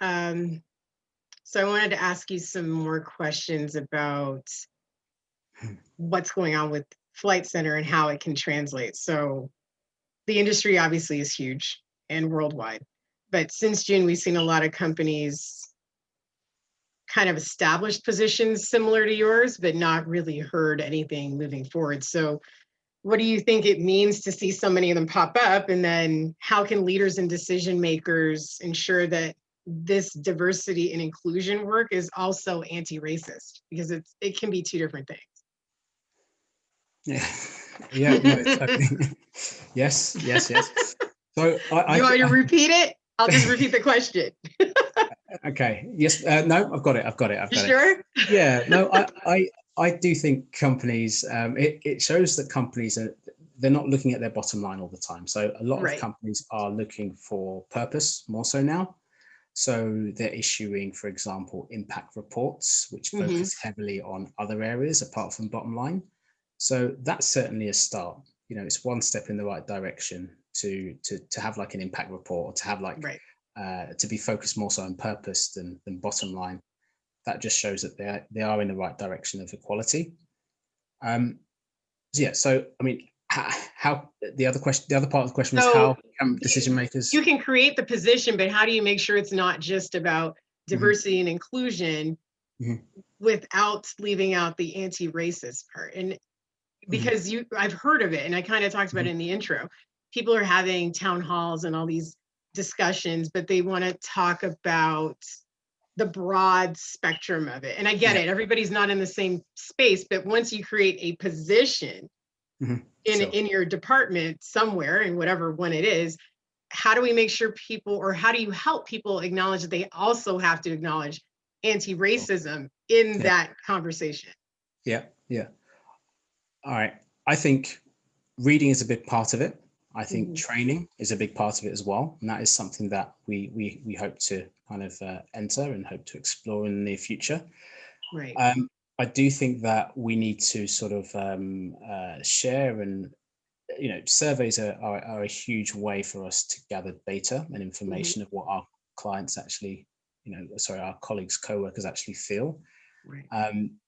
So I wanted to ask you some more questions about what's going on with Flight Center and how it can translate. So the industry obviously is huge and worldwide, but since June, we've seen a lot of companies kind of established positions similar to yours, but not really heard anything moving forward. So what do you think it means to see so many of them pop up? And then how can leaders and decision makers ensure that this diversity and inclusion work is also anti-racist? Because it can be two different things. Yeah, no, totally. Yes. So Do you want me to repeat it? I'll just repeat the question. Okay. Yes. No, I've got it. You sure? Yeah. No, I do think companies. It shows that companies they're not looking at their bottom line all the time. So a lot of companies are looking for purpose more so now. So they're issuing, for example, impact reports, which focus heavily on other areas apart from bottom line. So that's certainly a start. It's one step in the right direction to have like an impact report, or to have like to be focused more so on purpose than bottom line. That just shows that they are in the right direction of equality. So I mean, how the other part of the question was, how can decision makers? You can create the position, but how do you make sure it's not just about diversity and inclusion without leaving out the anti-racist part? And because I've heard of it, and I kind of talked about it in the intro. People are having town halls and all these discussions, but they want to talk about the broad spectrum of it. And I get it, everybody's not in the same space, but once you create a position in your department somewhere, in whatever one it is, how do we make sure people, or how do you help people acknowledge that they also have to acknowledge anti-racism in that conversation? Yeah. All right. I think reading is a big part of it. I think training is a big part of it as well. And that is something that we hope to kind of enter and hope to explore in the near future. Right. I do think that we need to sort of share, and surveys are a huge way for us to gather data and information of what our clients actually, our colleagues, co-workers actually feel. Right.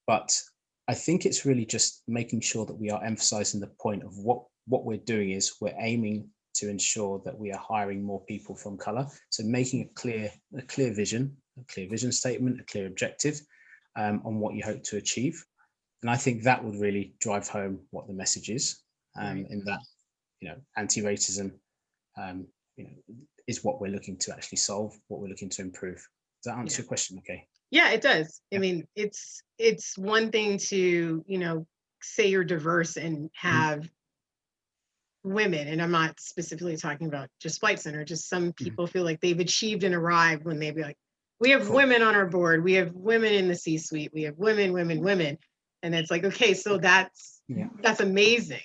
But I think it's really just making sure that we are emphasizing the point of what we're doing is we're aiming to ensure that we are hiring more people from color. So making a clear vision statement, a clear objective on what you hope to achieve. And I think that would really drive home what the message is, in that, anti-racism, is what we're looking to actually solve, what we're looking to improve. Does that answer your question? Okay. Yeah, it does. I mean, it's one thing to, say you're diverse and have women, and I'm not specifically talking about just Flight Center, just some people feel like they've achieved and arrived when they be like, we have women on our board, we have women in the C-suite, we have women. And it's like, okay, so that's amazing.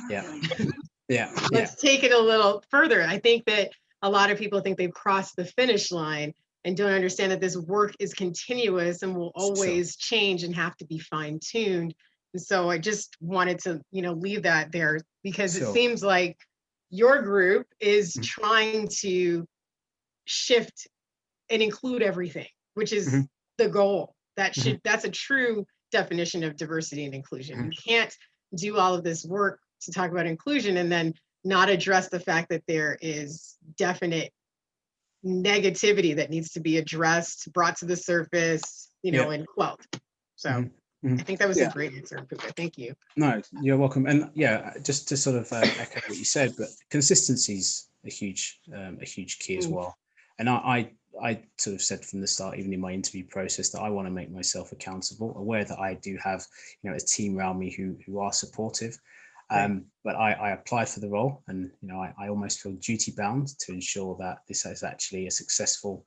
Let's take it a little further. I think that a lot of people think they've crossed the finish line and don't understand that this work is continuous and will always change and have to be fine-tuned. And so I just wanted to, leave that there, because it seems like your group is trying to shift and include everything, which is the goal. That's a true definition of diversity and inclusion. You can't do all of this work to talk about inclusion and then not address the fact that there is definite negativity that needs to be addressed, brought to the surface, and quelled. So I think that was a great answer, Mpuuga. Thank you. No, you're welcome. And just to sort of echo what you said, but consistency is a huge key as well. And I sort of said from the start, even in my interview process, that I want to make myself accountable, aware that I do have, a team around me who are supportive. But I applied for the role, and I almost feel duty bound to ensure that this is actually a successful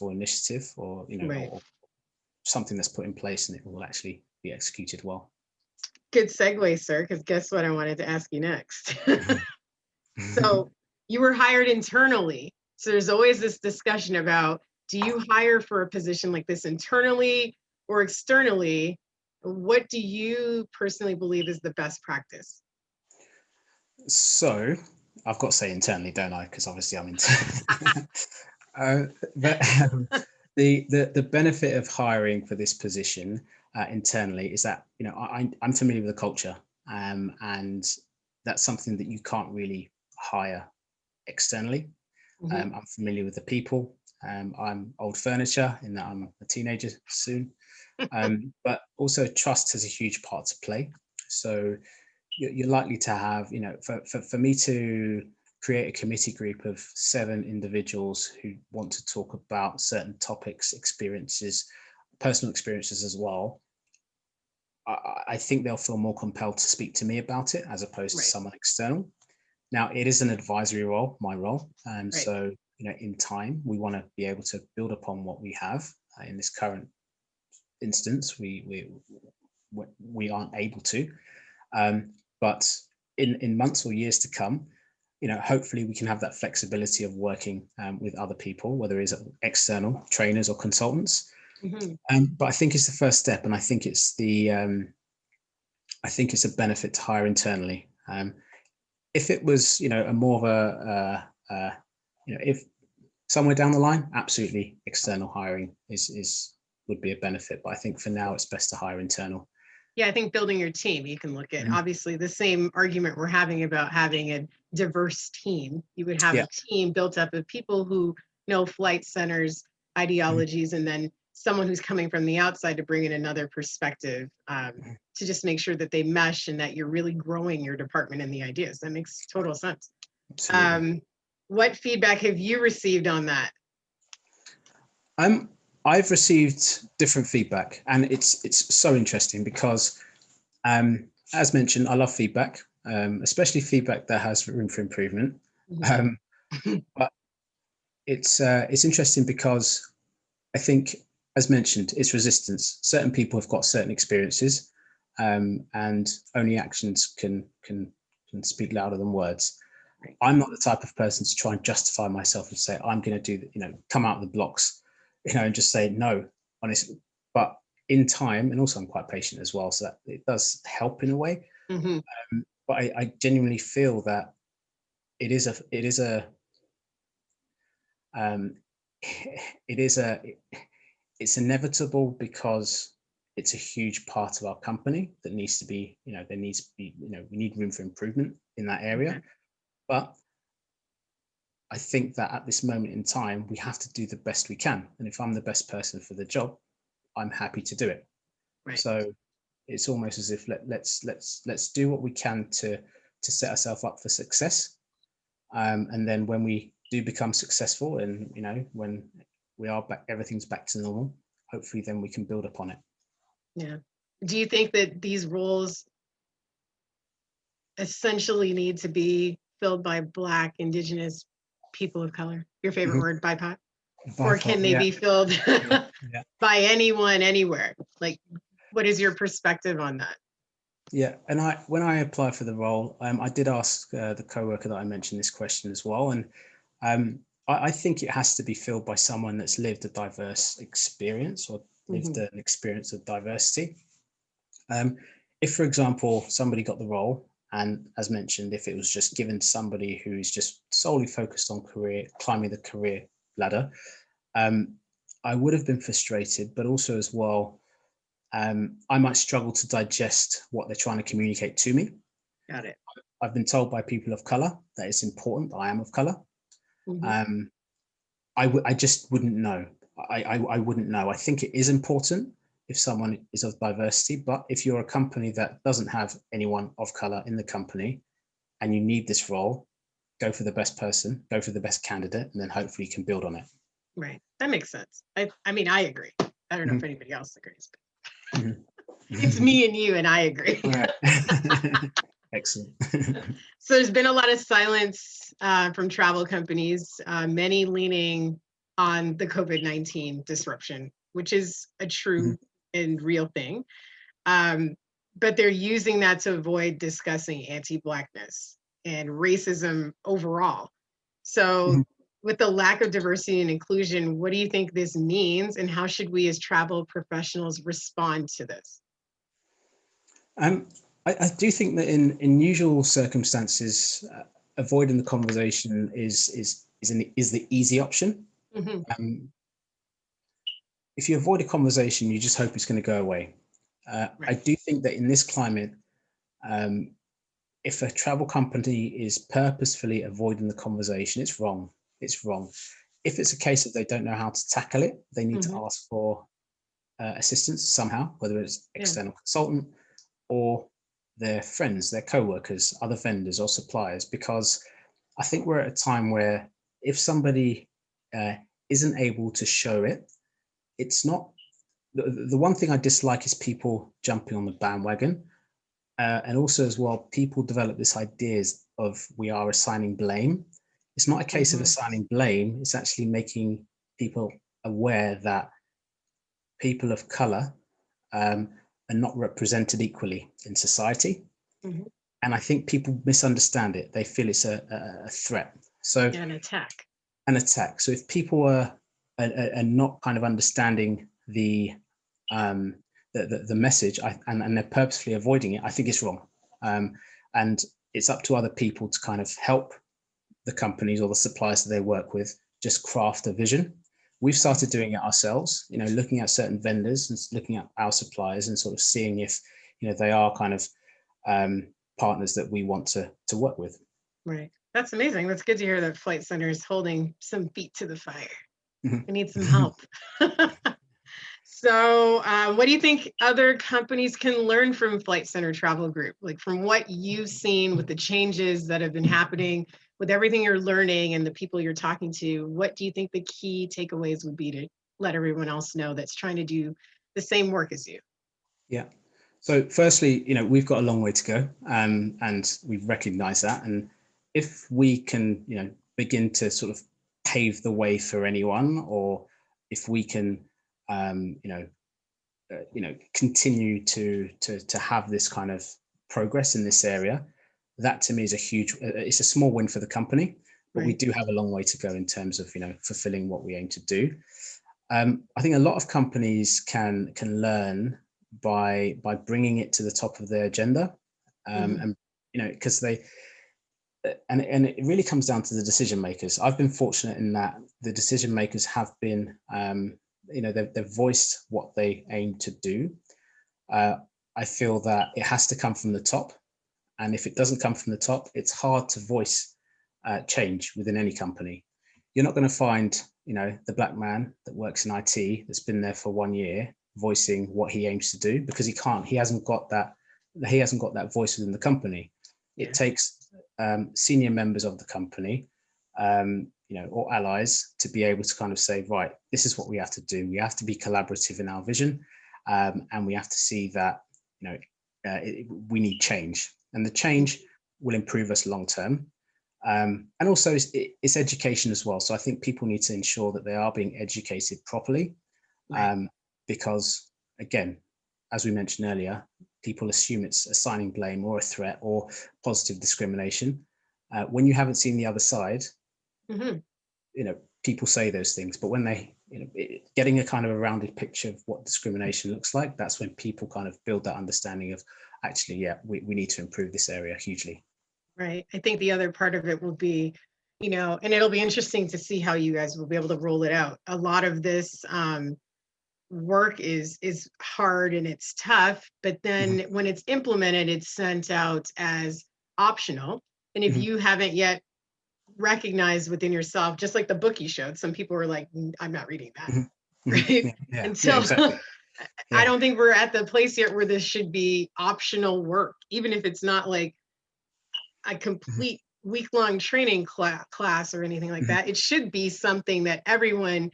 initiative, or or something that's put in place, and it will actually be executed well. Good segue, sir, because guess what I wanted to ask you next. So you were hired internally. So there's always this discussion about, do you hire for a position like this internally or externally? What do you personally believe is the best practice? So I've got to say internally, don't I? Because obviously I'm internally. But the benefit of hiring for this position internally is that I'm familiar with the culture, and that's something that you can't really hire externally. I'm familiar with the people. I'm old furniture in that I'm a teenager soon, but also trust has a huge part to play. So you're likely to have, for me to create a committee group of 7 individuals who want to talk about certain topics, experiences, personal experiences as well. I think they'll feel more compelled to speak to me about it as opposed to someone external. Now, it is an advisory role, my role. So, in time, we want to be able to build upon what we have. In this current instance, we aren't able to. But in months or years to come, hopefully we can have that flexibility of working with other people, whether it's external trainers or consultants. But I think it's the first step, and I think it's a benefit to hire internally. If it was, a more of if somewhere down the line, absolutely external hiring would be a benefit. But I think for now, it's best to hire internal. Yeah, I think building your team, you can look at obviously the same argument we're having about having a diverse team. You would have a team built up of people who know flight centers, ideologies, and then someone who's coming from the outside to bring in another perspective to just make sure that they mesh and that you're really growing your department and the ideas. That makes total sense. What feedback have you received on that? I've received different feedback, and it's so interesting because, as mentioned, I love feedback, especially feedback that has room for improvement. But it's interesting because I think, as mentioned, it's resistance. Certain people have got certain experiences, and only actions can speak louder than words. I'm not the type of person to try and justify myself and say I'm going to do, come out of the blocks, and just say no, honestly. But in time, and also I'm quite patient as well, so that it does help in a way. But I genuinely feel that it's inevitable, because it's a huge part of our company that needs to be, there needs to be, we need room for improvement in that area. But I think that at this moment in time, we have to do the best we can. And if I'm the best person for the job, I'm happy to do it. So it's almost as if let's do what we can to set ourselves up for success. And then when we do become successful, and when we are back, everything's back to normal, hopefully then we can build upon it. Yeah. Do you think that these roles essentially need to be filled by Black, Indigenous, people of color? Your favorite word, BIPOC? Or can they be filled by anyone, anywhere? Like, what is your perspective on that? Yeah, and when I applied for the role, I did ask the co-worker that I mentioned this question as well, and I think it has to be filled by someone that's lived a diverse experience, or lived an experience of diversity. If, for example, somebody got the role, and as mentioned, if it was just given to somebody who's just solely focused on climbing the career ladder, I would have been frustrated, but also as well, I might struggle to digest what they're trying to communicate to me. Got it. I've been told by people of color that it's important that I am of color. I just wouldn't know. I wouldn't know. I think it is important if someone is of diversity, but if you're a company that doesn't have anyone of color in the company and you need this role, go for the best person, go for the best candidate, and then hopefully you can build on it. Right. That makes sense. I mean, I agree. I don't know if anybody else agrees. It's me and you, and I agree. All right. Excellent. So there's been a lot of silence from travel companies, many leaning on the COVID-19 disruption, which is a true and real thing. But they're using that to avoid discussing anti-Blackness and racism overall. So with the lack of diversity and inclusion, what do you think this means, and how should we as travel professionals respond to this? I do think that in usual circumstances, avoiding the conversation is the easy option. If you avoid a conversation, you just hope it's going to go away. Right. I do think that in this climate, if a travel company is purposefully avoiding the conversation, it's wrong. It's wrong. If it's a case that they don't know how to tackle it, they need to ask for assistance somehow, whether it's external consultant or their friends, their co-workers, other vendors or suppliers, because I think we're at a time where if somebody isn't able to show it, it's not, the one thing I dislike is people jumping on the bandwagon. And also as well, people develop this ideas of we are assigning blame. It's not a case of assigning blame, it's actually making people aware that people of color are not represented equally in society. And I think people misunderstand it. They feel it's a threat. So an attack. An attack. So if people are not kind of understanding the message and they're purposefully avoiding it, I think it's wrong. And it's up to other people to kind of help the companies or the suppliers that they work with just craft a vision. We've started doing it ourselves, looking at certain vendors and looking at our suppliers and sort of seeing if, they are kind of partners that we want to work with. Right. That's amazing. That's good to hear that Flight Centre is holding some feet to the fire. We need some help. So what do you think other companies can learn from Flight Centre Travel Group? Like from what you've seen with the changes that have been happening, with everything you're learning and the people you're talking to, what do you think the key takeaways would be to let everyone else know that's trying to do the same work as you? Yeah. So firstly, we've got a long way to go, and we've recognized that. And if we can, begin to sort of pave the way for anyone, or if we can, continue to have this kind of progress in this area, that to me is a huge, it's a small win for the company, but we do have a long way to go in terms of, fulfilling what we aim to do. I think a lot of companies can learn by bringing it to the top of their agenda, and because and it really comes down to the decision makers. I've been fortunate in that the decision makers have been, they've voiced what they aim to do. I feel that it has to come from the top, and if it doesn't come from the top, it's hard to voice change within any company. You're not going to find, the black man that works in IT that's been there for 1 year voicing what he aims to do, because he hasn't got that voice within the company. It takes senior members of the company, or allies, to be able to kind of say, right, this is what we have to do. We have to be collaborative in our vision, and we have to see that, we need change, and the change will improve us long term. And also it's education as well. So I think people need to ensure that they are being educated properly, because again, as we mentioned earlier, people assume it's assigning blame or a threat or positive discrimination. When you haven't seen the other side, people say those things, but when they, getting a kind of a rounded picture of what discrimination looks like, that's when people kind of build that understanding of actually, we need to improve this area hugely. Right. I think the other part of it will be, and it'll be interesting to see how you guys will be able to roll it out. A lot of this work is hard and it's tough, but then when it's implemented, it's sent out as optional. And if you haven't yet recognized within yourself, just like the book you showed, some people were like, I'm not reading that. Right. Until exactly. I don't think we're at the place yet where this should be optional work, even if it's not like a complete week-long training class or anything like that. It should be something that everyone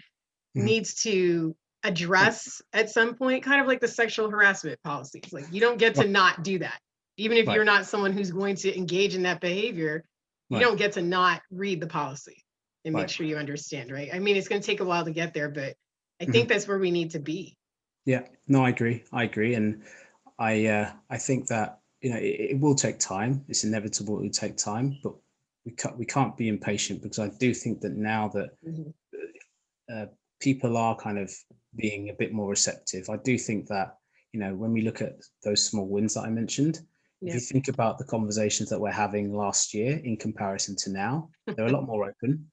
needs to address at some point, kind of like the sexual harassment policies. Like, you don't get to not do that. Even if you're not someone who's going to engage in that behavior, you don't get to not read the policy and make sure you understand, right? I mean, it's going to take a while to get there, but I think that's where we need to be. Yeah, no, I agree. And I think that, it will take time. It's inevitable it will take time, but we can't be impatient, because I do think that now that people are kind of being a bit more receptive. I do think that, when we look at those small wins that I mentioned, if you think about the conversations that we're having last year in comparison to now, they're a lot more open.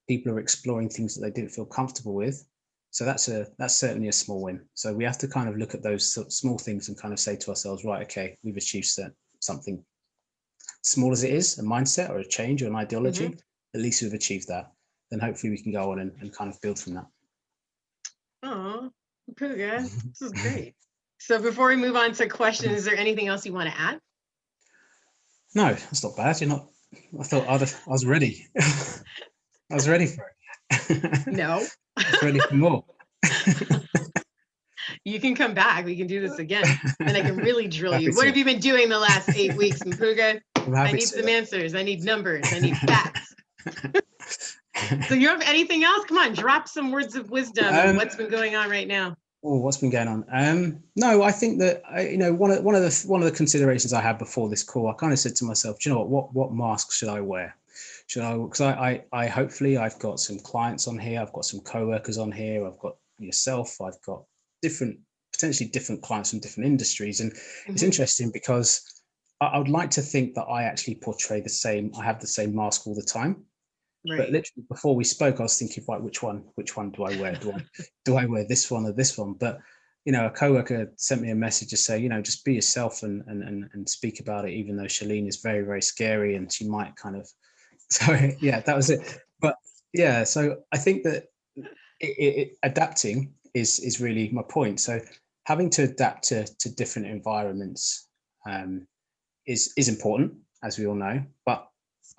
People are exploring things that they didn't feel comfortable with. So that's certainly a small win. So we have to kind of look at those small things and kind of say to ourselves, right, okay, we've achieved something, small as it is, a mindset or a change or an ideology. At least we've achieved that. Then hopefully we can go on and kind of build from that. Oh, Mpuuga, this is great. So before we move on to questions, is there anything else you want to add? No, that's not bad. You're not. I thought I was ready. I was ready for it. No. I was ready for more. You can come back. We can do this again. And I can really drill you. What have you been doing the last 8 weeks, Mpuuga? I need some answers. I need numbers. I need facts. So you have anything else? Come on, drop some words of wisdom on what's been going on right now. Oh, what's been going on? No, I think that one of the considerations I had before this call, I kind of said to myself, do you know what mask should I wear? Because I hopefully I've got some clients on here, I've got some co-workers on here, I've got yourself, I've got potentially different clients from different industries, and it's interesting because I would like to think that I actually portray I have the same mask all the time. Right. But literally before we spoke, I was thinking, right, which one do I wear? Do I wear this one or this one? But a coworker sent me a message to say, just be yourself and speak about it, even though Shalene is very, very scary and she might kind of. So yeah, that was it. But yeah, so I think that adapting is really my point. So having to adapt to different environments is important, as we all know. But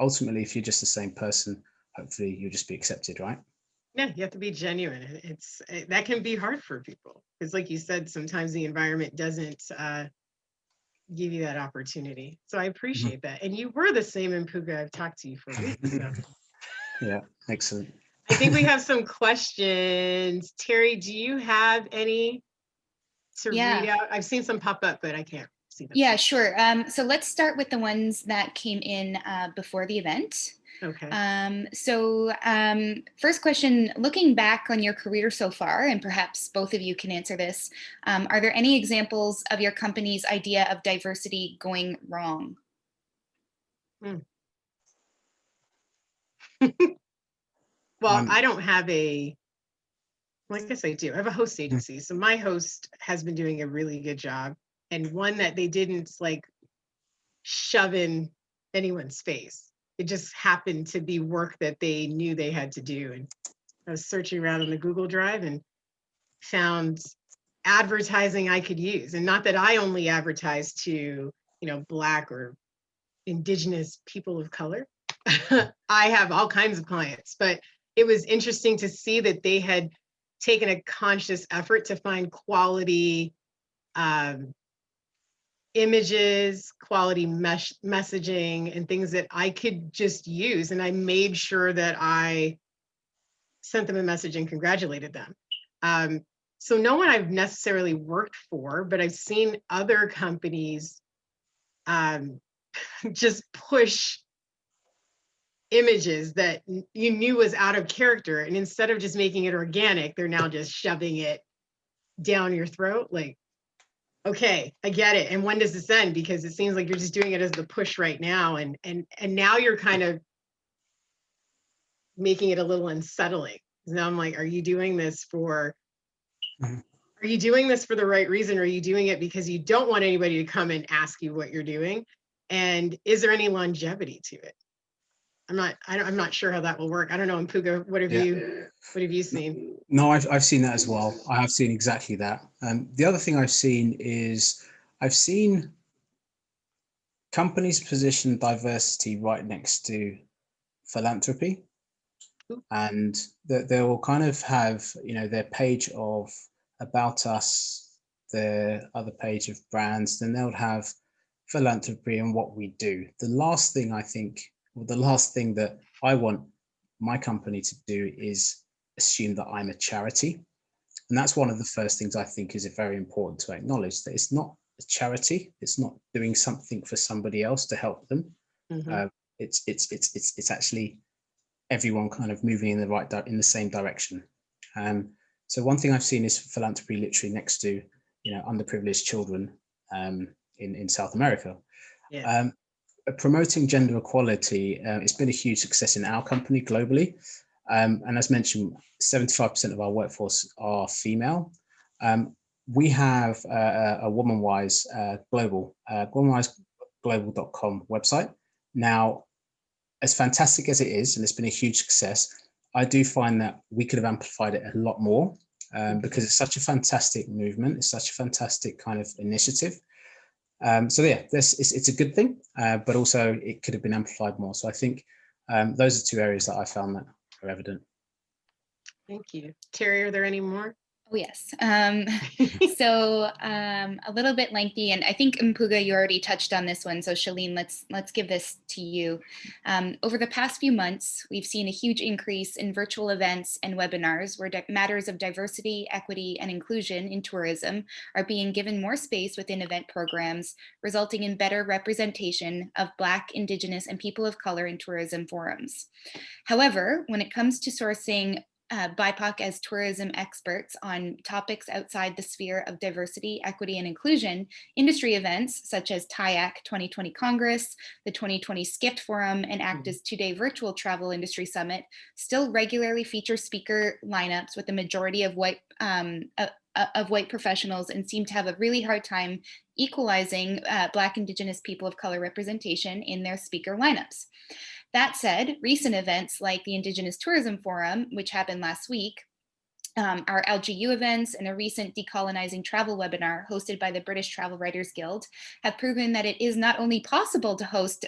ultimately, if you're just the same person, hopefully you'll just be accepted, right? Yeah, you have to be genuine. That can be hard for people because, like you said, sometimes the environment doesn't give you that opportunity. So I appreciate that. And you were the same Mpuuga. I've talked to you for weeks. So. Yeah, excellent. I think we have some questions. Terry, do you have any to read out? I've seen some pop up, but I can't see them. Yeah, sure. So let's start with the ones that came in before the event. Okay. First question, looking back on your career so far, and perhaps both of you can answer this, are there any examples of your company's idea of diversity going wrong? Well, I don't have well, I guess I do. I have a host agency. So my host has been doing a really good job, and one that they didn't shove in anyone's face. It just happened to be work that they knew they had to do. And I was searching around on the Google Drive and found advertising I could use. And not that I only advertise to, Black or Indigenous people of color. I have all kinds of clients, but it was interesting to see that they had taken a conscious effort to find quality images, quality messaging, and things that I could just use. And I made sure that I sent them a message and congratulated them. So no one I've necessarily worked for, but I've seen other companies just push images that you knew was out of character. And instead of just making it organic, they're now just shoving it down your throat. Like, okay, I get it. And when does this end? Because it seems like you're just doing it as the push right now. And now you're kind of making it a little unsettling. Now I'm like, are you doing this for the right reason? Or are you doing it because you don't want anybody to come and ask you what you're doing? And is there any longevity to it? I'm not sure how that will work. I don't know, Mpuuga, what have you seen? No, I've seen that as well. I have seen exactly that. The other thing I've seen is companies position diversity right next to philanthropy. and they will kind of have, you know, their page of about us, their other page of brands, then they'll have philanthropy and what we do. The last thing I think, or the last thing that I want my company to do is assume that I'm a charity. And that's one of the first things I think is very important to acknowledge, that it's not a charity. It's not doing something for somebody else to help them. Mhm. It's actually everyone kind of moving in the same direction. So one thing I've seen is philanthropy literally next to, you know, underprivileged children in South America. Yeah. Promoting gender equality, it's been a huge success in our company globally. And as mentioned, 75% of our workforce are female. We have a Womanwise Global, womanwiseglobal.com website. Now, as fantastic as it is, and it's been a huge success, I do find that we could have amplified it a lot more because it's such a fantastic movement. It's such a fantastic kind of initiative. So yeah, it's a good thing, but also it could have been amplified more. So I think those are two areas that I found that are evident. Thank you. Terry, are there any more? Oh, yes. So a little bit lengthy, and I think Mpuuga, you already touched on this one. So Shalene, let's give this to you. Over the past few months, we've seen a huge increase in virtual events and webinars where matters of diversity, equity, and inclusion in tourism are being given more space within event programs, resulting in better representation of Black, Indigenous, and people of color in tourism forums. However, when it comes to sourcing BIPOC as tourism experts on topics outside the sphere of diversity, equity, and inclusion, industry events such as TIAC 2020 Congress, the 2020 Skift Forum, and ACTA's two-day virtual travel industry summit still regularly feature speaker lineups with the majority of white professionals and seem to have a really hard time equalizing Black, Indigenous, people of color representation in their speaker lineups. That said, recent events like the Indigenous Tourism Forum, which happened last week, our LGU events, and a recent Decolonizing Travel webinar hosted by the British Travel Writers Guild have proven that it is not only possible to host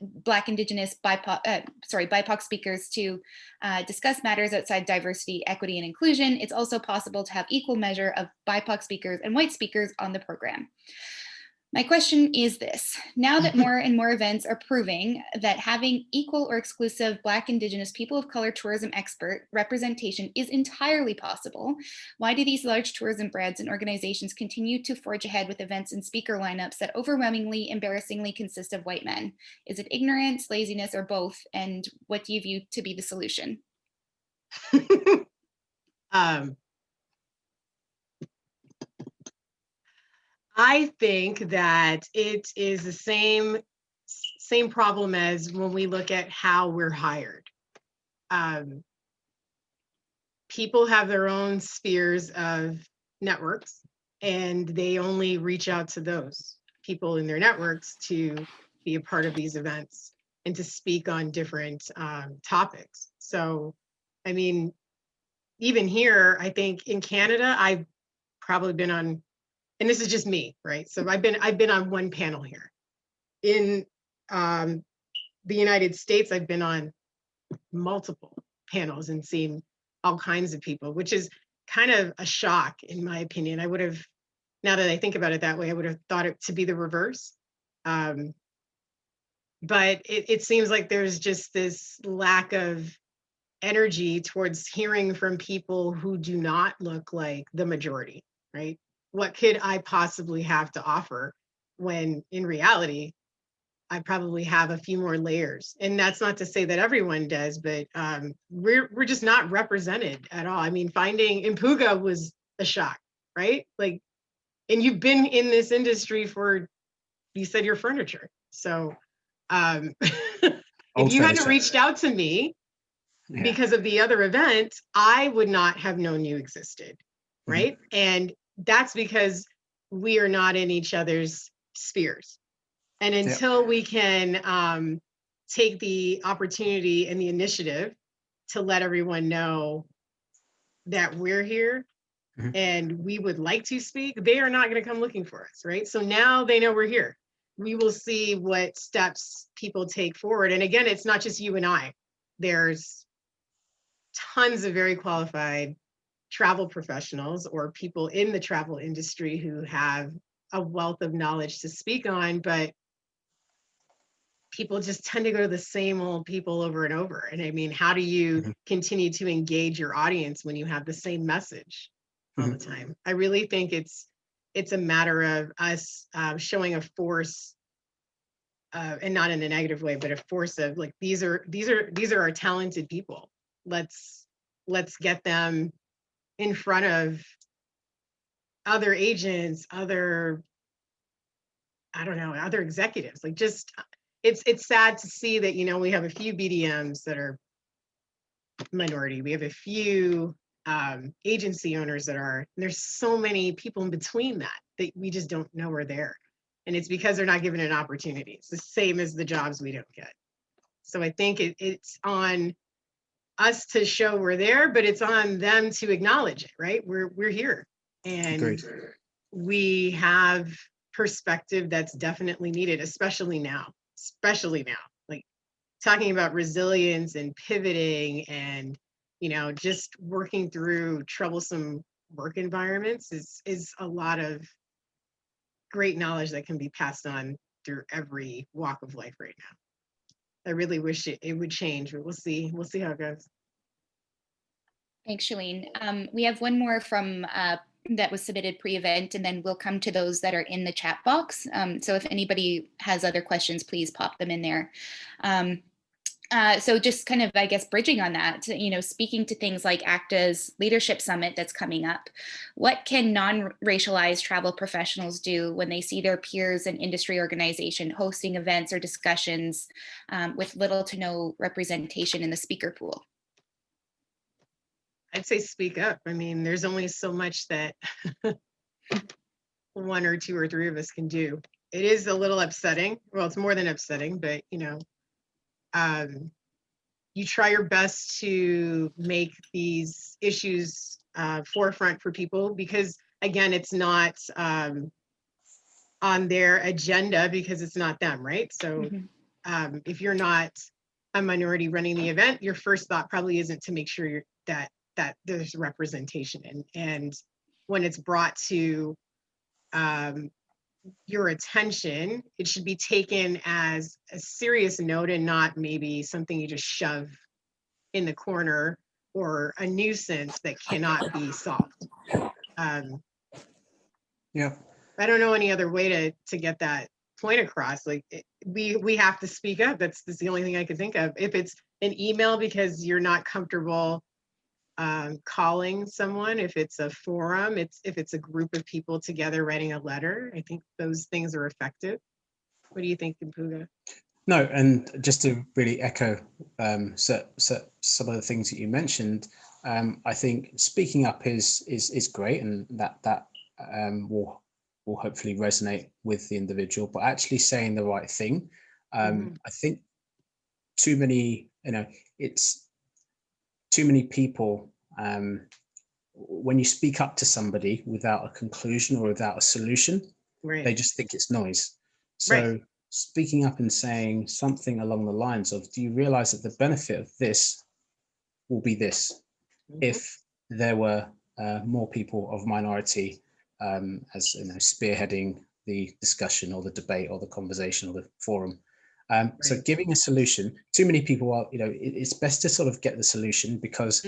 Black, Indigenous, BIPOC speakers to discuss matters outside diversity, equity, and inclusion, it's also possible to have equal measure of BIPOC speakers and white speakers on the program. My question is this: now that more and more events are proving that having equal or exclusive Black, Indigenous, people of color tourism expert representation is entirely possible, why do these large tourism brands and organizations continue to forge ahead with events and speaker lineups that overwhelmingly, embarrassingly consist of white men? Is it ignorance, laziness, or both? And what do you view to be the solution? I think that it is the same problem as when we look at how we're hired. People have their own spheres of networks, and they only reach out to those people in their networks to be a part of these events and to speak on different topics. So, I mean, even here, I think in Canada, I've probably been on, and this is just me, right? So I've been on one panel here. In the United States, I've been on multiple panels and seen all kinds of people, which is kind of a shock in my opinion. I would have, now that I think about it that way, I would have thought it to be the reverse. But it seems like there's just this lack of energy towards hearing from people who do not look like the majority, right? What could I possibly have to offer when in reality, I probably have a few more layers? And that's not to say that everyone does, but we're just not represented at all. I mean, finding Mpuuga was a shock, right? Like, and you've been in this industry for, you said your furniture. So if you hadn't reached out to me because of the other event, I would not have known you existed, right? Mm-hmm. And that's because we are not in each other's spheres. And until we can take the opportunity and the initiative to let everyone know that we're here and we would like to speak, they are not going to come looking for us, right? So now they know we're here. We will see what steps people take forward. And again, it's not just you and I. There's tons of very qualified travel professionals or people in the travel industry who have a wealth of knowledge to speak on, but people just tend to go to the same old people over and over. And I mean, how do you continue to engage your audience when you have the same message all the time? I really think it's a matter of us showing a force, and not in a negative way, but a force of like, these are our talented people. Let's get them in front of other agents, other executives. Like, just it's sad to see that, we have a few BDMs that are minority. We have a few agency owners that are, and there's so many people in between that we just don't know are there. And it's because they're not given an opportunity. It's the same as the jobs we don't get. So I think it's on us to show we're there, but it's on them to acknowledge it, right? We're here. And Agreed. We have perspective that's definitely needed, especially now. Like, talking about resilience and pivoting and, just working through troublesome work environments is a lot of great knowledge that can be passed on through every walk of life right now. I really wish it would change, but we'll see how it goes. Thanks, Shalene. We have one more from that was submitted pre-event, and then we'll come to those that are in the chat box. So if anybody has other questions, please pop them in there. So just kind of, I guess, bridging on that, speaking to things like ACTA's Leadership Summit that's coming up, what can non-racialized travel professionals do when they see their peers and industry organization hosting events or discussions with little to no representation in the speaker pool? I'd say speak up. I mean, there's only so much that one or two or three of us can do. It is a little upsetting. Well, it's more than upsetting, but you try your best to make these issues forefront for people, because again, it's not on their agenda because it's not them, right? So if you're not a minority running the event, your first thought probably isn't to make sure that there's representation. And when it's brought to your attention, it should be taken as a serious note and not maybe something you just shove in the corner or a nuisance that cannot be solved. Yeah. I don't know any other way to get that point across. Like, we have to speak up. That's the only thing I could think of. If it's an email because you're not comfortable calling someone, if it's a forum, if it's a group of people together writing a letter, I think those things are effective. What do you think, Mpuuga? No, and just to really echo some of the things that you mentioned, I think speaking up is great, and that will hopefully resonate with the individual. But actually saying the right thing, I think too many, it's too many people. When you speak up to somebody without a conclusion or without a solution, Right. they just think it's noise. So. Right. Speaking up and saying something along the lines of, do you realize that the benefit of this will be this if there were more people of minority as spearheading the discussion or the debate or the conversation or the forum. So giving a solution, too many people are, it's best to sort of get the solution, because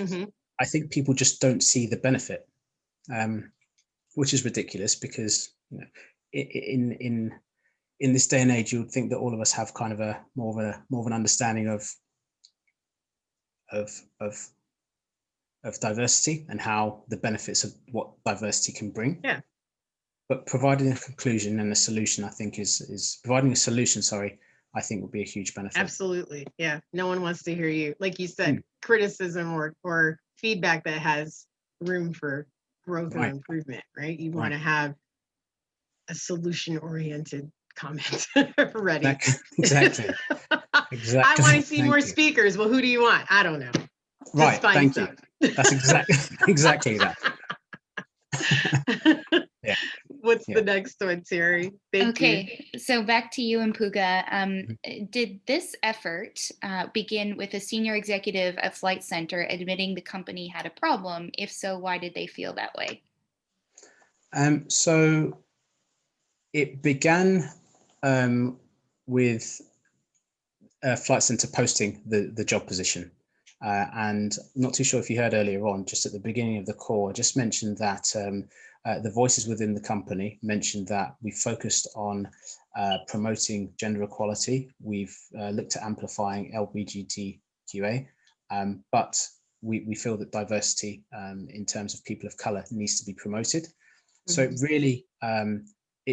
I think people just don't see the benefit, which is ridiculous, because in this day and age, you would think that all of us have kind of a more of an understanding of diversity and how the benefits of what diversity can bring. Yeah. But providing a conclusion and a solution, I think is providing a solution. Sorry, I think would be a huge benefit. Absolutely, yeah. No one wants to hear you, like you said, criticism or feedback that has room for growth or improvement, right? You want to have a solution-oriented comment ready. Exactly. I want to see more speakers. Well, who do you want? I don't know. Right. Thank you. That's exactly that. Yeah. What's Yeah. the next one, Terry? Thank you. Okay, so back to you, Mpuuga. Did this effort begin with a senior executive at Flight Center admitting the company had a problem? If so, why did they feel that way? So it began with Flight Center posting the job position. And not too sure if you heard earlier on, just at the beginning of the call, I just mentioned that the voices within the company mentioned that we focused on promoting gender equality. We've looked at amplifying LGBTQA, but we feel that diversity in terms of people of color needs to be promoted. So it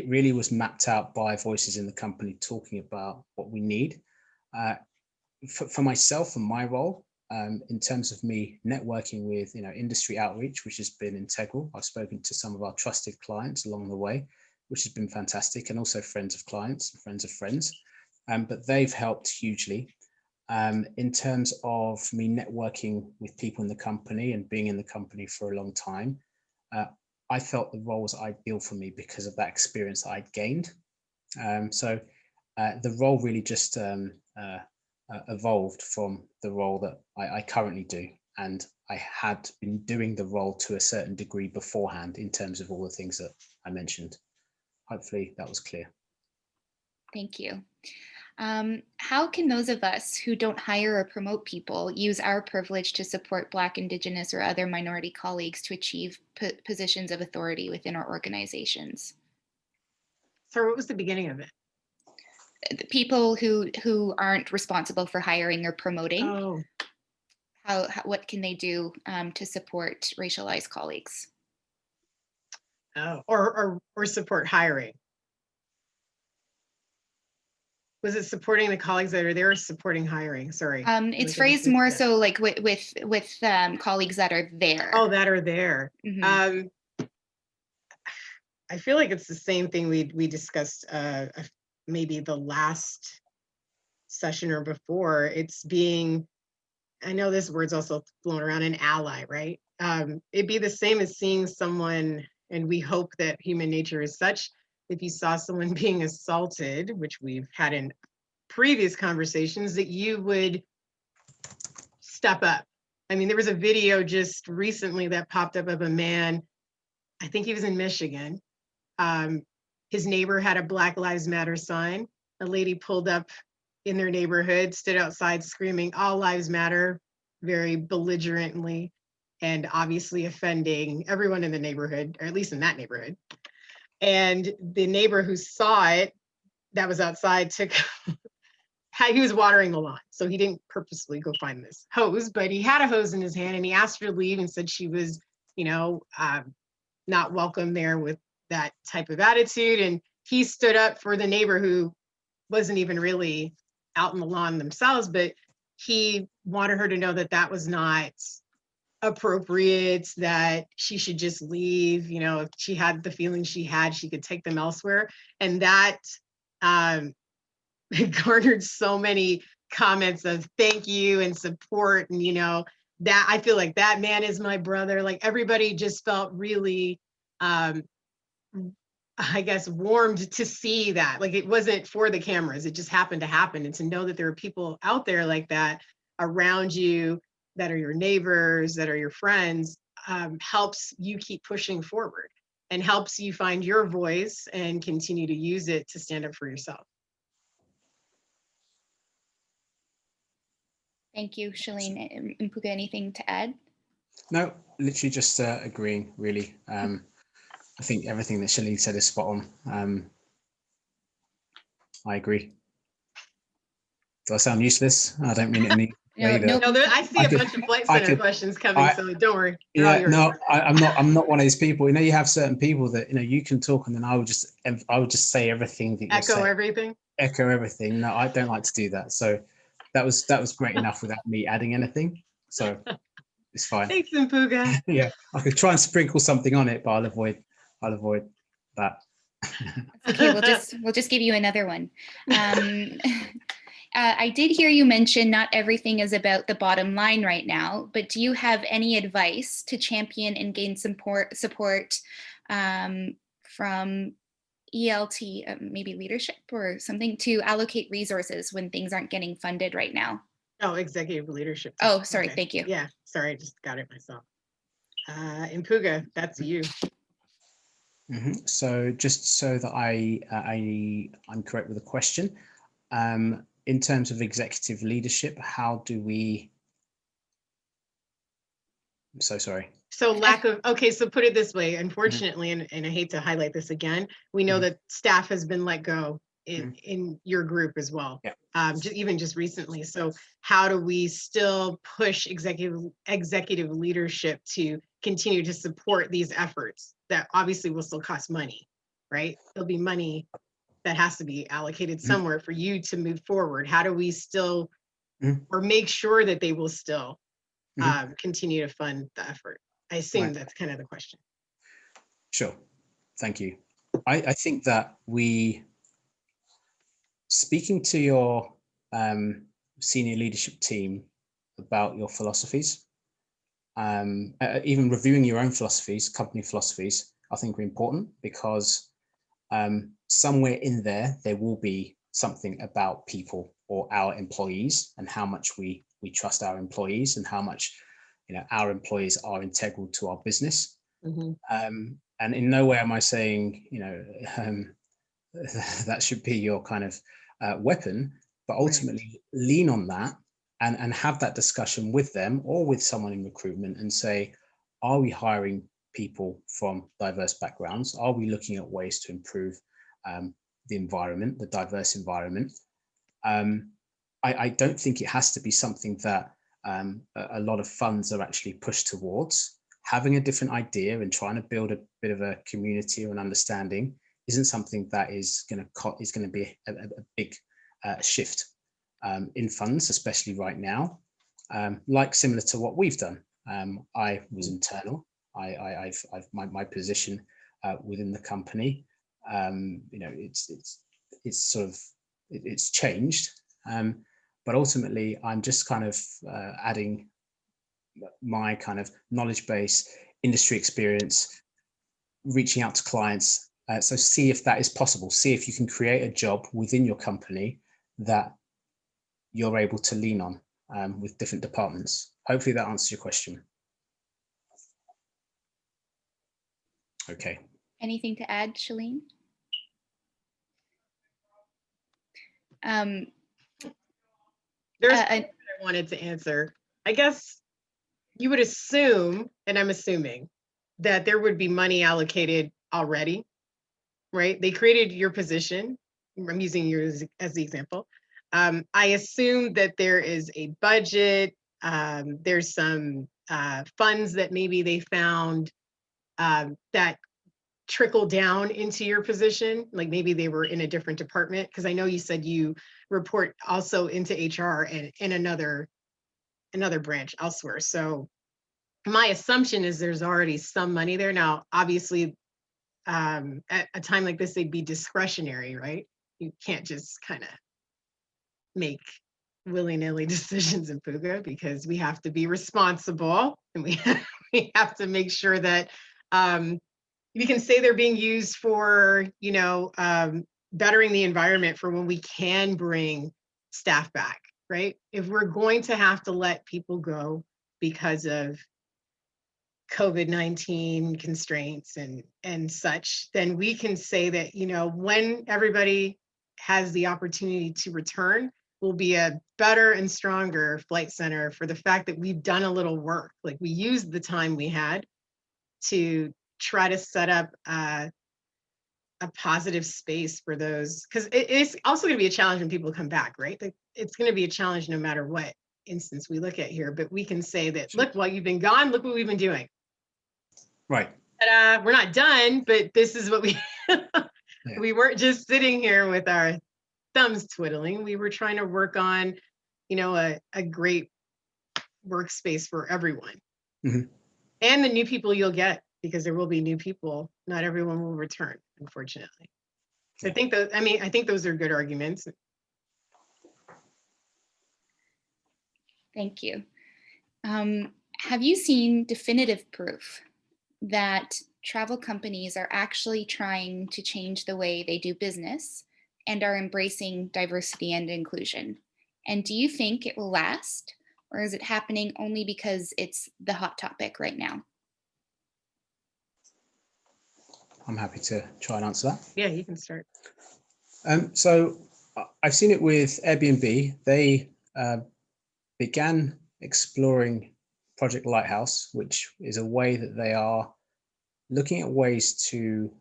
really was mapped out by voices in the company talking about what we need. For myself and my role, in terms of me networking with industry outreach, which has been integral. I've spoken to some of our trusted clients along the way, which has been fantastic, and also friends of clients and friends of friends. But they've helped hugely. In terms of me networking with people in the company and being in the company for a long time, I felt the role was ideal for me because of that experience that I'd gained. So the role really just evolved from the role that I currently do, and I had been doing the role to a certain degree beforehand in terms of all the things that I mentioned. Hopefully that was clear. Thank you. How can those of us who don't hire or promote people use our privilege to support Black, Indigenous, or other minority colleagues to achieve positions of authority within our organizations? So what was the beginning of it? The people who aren't responsible for hiring or promoting. Oh. What can they do to support racialized colleagues? Oh, or support hiring. Was it supporting the colleagues that are there or supporting hiring? Sorry. It's phrased more so like with colleagues that are there. Oh, that are there. Mm-hmm. I feel like it's the same thing we discussed maybe the last session or before. It's being, I know this word's also flown around, an ally, right? It'd be the same as seeing someone, and we hope that human nature is such, if you saw someone being assaulted, which we've had in previous conversations, that you would step up. I mean, there was a video just recently that popped up of a man, I think he was in Michigan. His neighbor had a Black Lives Matter sign. A lady pulled up in their neighborhood, stood outside screaming, "All lives matter," very belligerently, and obviously offending everyone in the neighborhood, or at least in that neighborhood. And the neighbor who saw it, that was outside, he was watering the lawn. So he didn't purposely go find this hose, but he had a hose in his hand and he asked her to leave and said she was, not welcome there with that type of attitude. And he stood up for the neighbor who wasn't even really out in the lawn themselves, but he wanted her to know that that was not appropriate, that she should just leave. If she had the feelings she had, she could take them elsewhere. And that garnered so many comments of thank you and support. And, that I feel like that man is my brother. Like everybody just felt really, I guess, warmed to see that. Like it wasn't for the cameras, it just happened to happen. And to know that there are people out there like that around you, that are your neighbors, that are your friends, helps you keep pushing forward and helps you find your voice and continue to use it to stand up for yourself. Thank you, Shalene. Mpuuga, anything to add? No, literally just agreeing, really. I think everything that Shalene said is spot on. I agree. Do I sound useless? I don't mean it in any way. No, I see a bunch of Flight Center questions coming, so don't worry. I'm not one of these people. You have certain people that you can talk, and then I would just say everything that you say. Echo everything. No, I don't like to do that. So that was great enough without me adding anything. So it's fine. Thanks, Mpuuga. Yeah, I could try and sprinkle something on it, but I'll avoid that. Okay, we'll just give you another one. I did hear you mention not everything is about the bottom line right now, but do you have any advice to champion and gain support from ELT, maybe leadership or something, to allocate resources when things aren't getting funded right now? Oh, executive leadership. Oh, sorry. Okay. Thank you. Yeah, sorry, I just got it myself. Mpuuga, that's you. So just so that I'm correct with the question, in terms of executive leadership, how do we? I'm so sorry. So okay, so put it this way, unfortunately, and I hate to highlight this again, we know that staff has been let go in your group as well. Yeah. Even just recently. So how do we still push executive leadership to continue to support these efforts that obviously will still cost money, right? There'll be money that has to be allocated somewhere for you to move forward. How do we still or make sure that they will still continue to fund the effort? I assume that's kind of the question. Sure. Thank you. I think that speaking to your senior leadership team about your philosophies, even reviewing your own philosophies, company philosophies, I think are important, because somewhere in there will be something about people or our employees and how much we trust our employees and how much our employees are integral to our business. And in no way am I saying that should be your kind of weapon, but ultimately lean on that and have that discussion with them or with someone in recruitment and say, are we hiring people from diverse backgrounds? Are we looking at ways to improve the environment, the diverse environment? I don't think it has to be something that a lot of funds are actually pushed towards. Having a different idea and trying to build a bit of a community or an understanding isn't something that is going to be a big shift in funds, especially right now. Like similar to what we've done. I was internal. I've my position within the company. It's changed, but ultimately I'm just kind of adding my kind of knowledge base, industry experience, reaching out to clients. So see if that is possible. See if you can create a job within your company that you're able to lean on with different departments. Hopefully that answers your question. Okay. Anything to add, Shalene? There's I wanted to answer. I guess you would assume, and I'm assuming, that there would be money allocated already, right? They created your position. I'm using yours as the example. I assume that there is a budget. There's some funds that maybe they found that trickle down into your position, like maybe they were in a different department, because I know you said you report also into HR and in another branch elsewhere. So my assumption is there's already some money there. Now, obviously, at a time like this, they'd be discretionary, right? You can't just kind of make willy-nilly decisions in Mpuuga, because we have to be responsible and we have to make sure that we can say they're being used for, bettering the environment for when we can bring staff back, right? If we're going to have to let people go because of COVID-19 constraints and such, then we can say that, when everybody has the opportunity to return, will be a better and stronger flight center for the fact that we've done a little work. Like, we used the time we had to try to set up a positive space for those, because it's also going to be a challenge when people come back, right? It's going to be a challenge no matter what instance we look at here, but we can say that, look, while you've been gone, look what we've been doing. Right. We're not done, but this is what we we weren't just sitting here with our thumbs twiddling. We were trying to work on, a great workspace for everyone. And the new people you'll get, because there will be new people. Not everyone will return, unfortunately. So I think those are good arguments. Thank you. Have you seen definitive proof that travel companies are actually trying to change the way they do business and are embracing diversity and inclusion? And do you think it will last, or is it happening only because it's the hot topic right now? I'm happy to try and answer that. Yeah, you can start. So I've seen it with Airbnb. They began exploring Project Lighthouse, which is a way that they are looking at ways to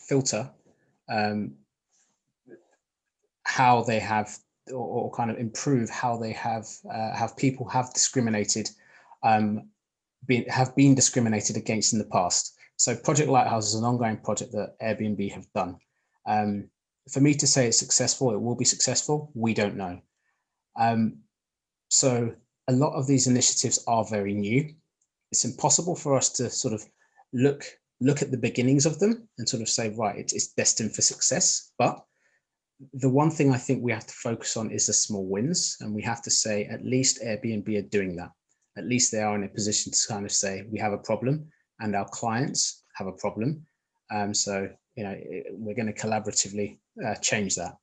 filter how they have, or kind of improve how they have people have discriminated, have been discriminated against in the past. So Project Lighthouse is an ongoing project that Airbnb have done. For me to say it's successful, it will be successful, we don't know. So a lot of these initiatives are very new. It's impossible for us to sort of look at the beginnings of them and sort of say, right, it's destined for success. But the one thing I think we have to focus on is the small wins. And we have to say, at least Airbnb are doing that. At least they are in a position to kind of say, we have a problem and our clients have a problem. So, you know, we're going to collaboratively change that.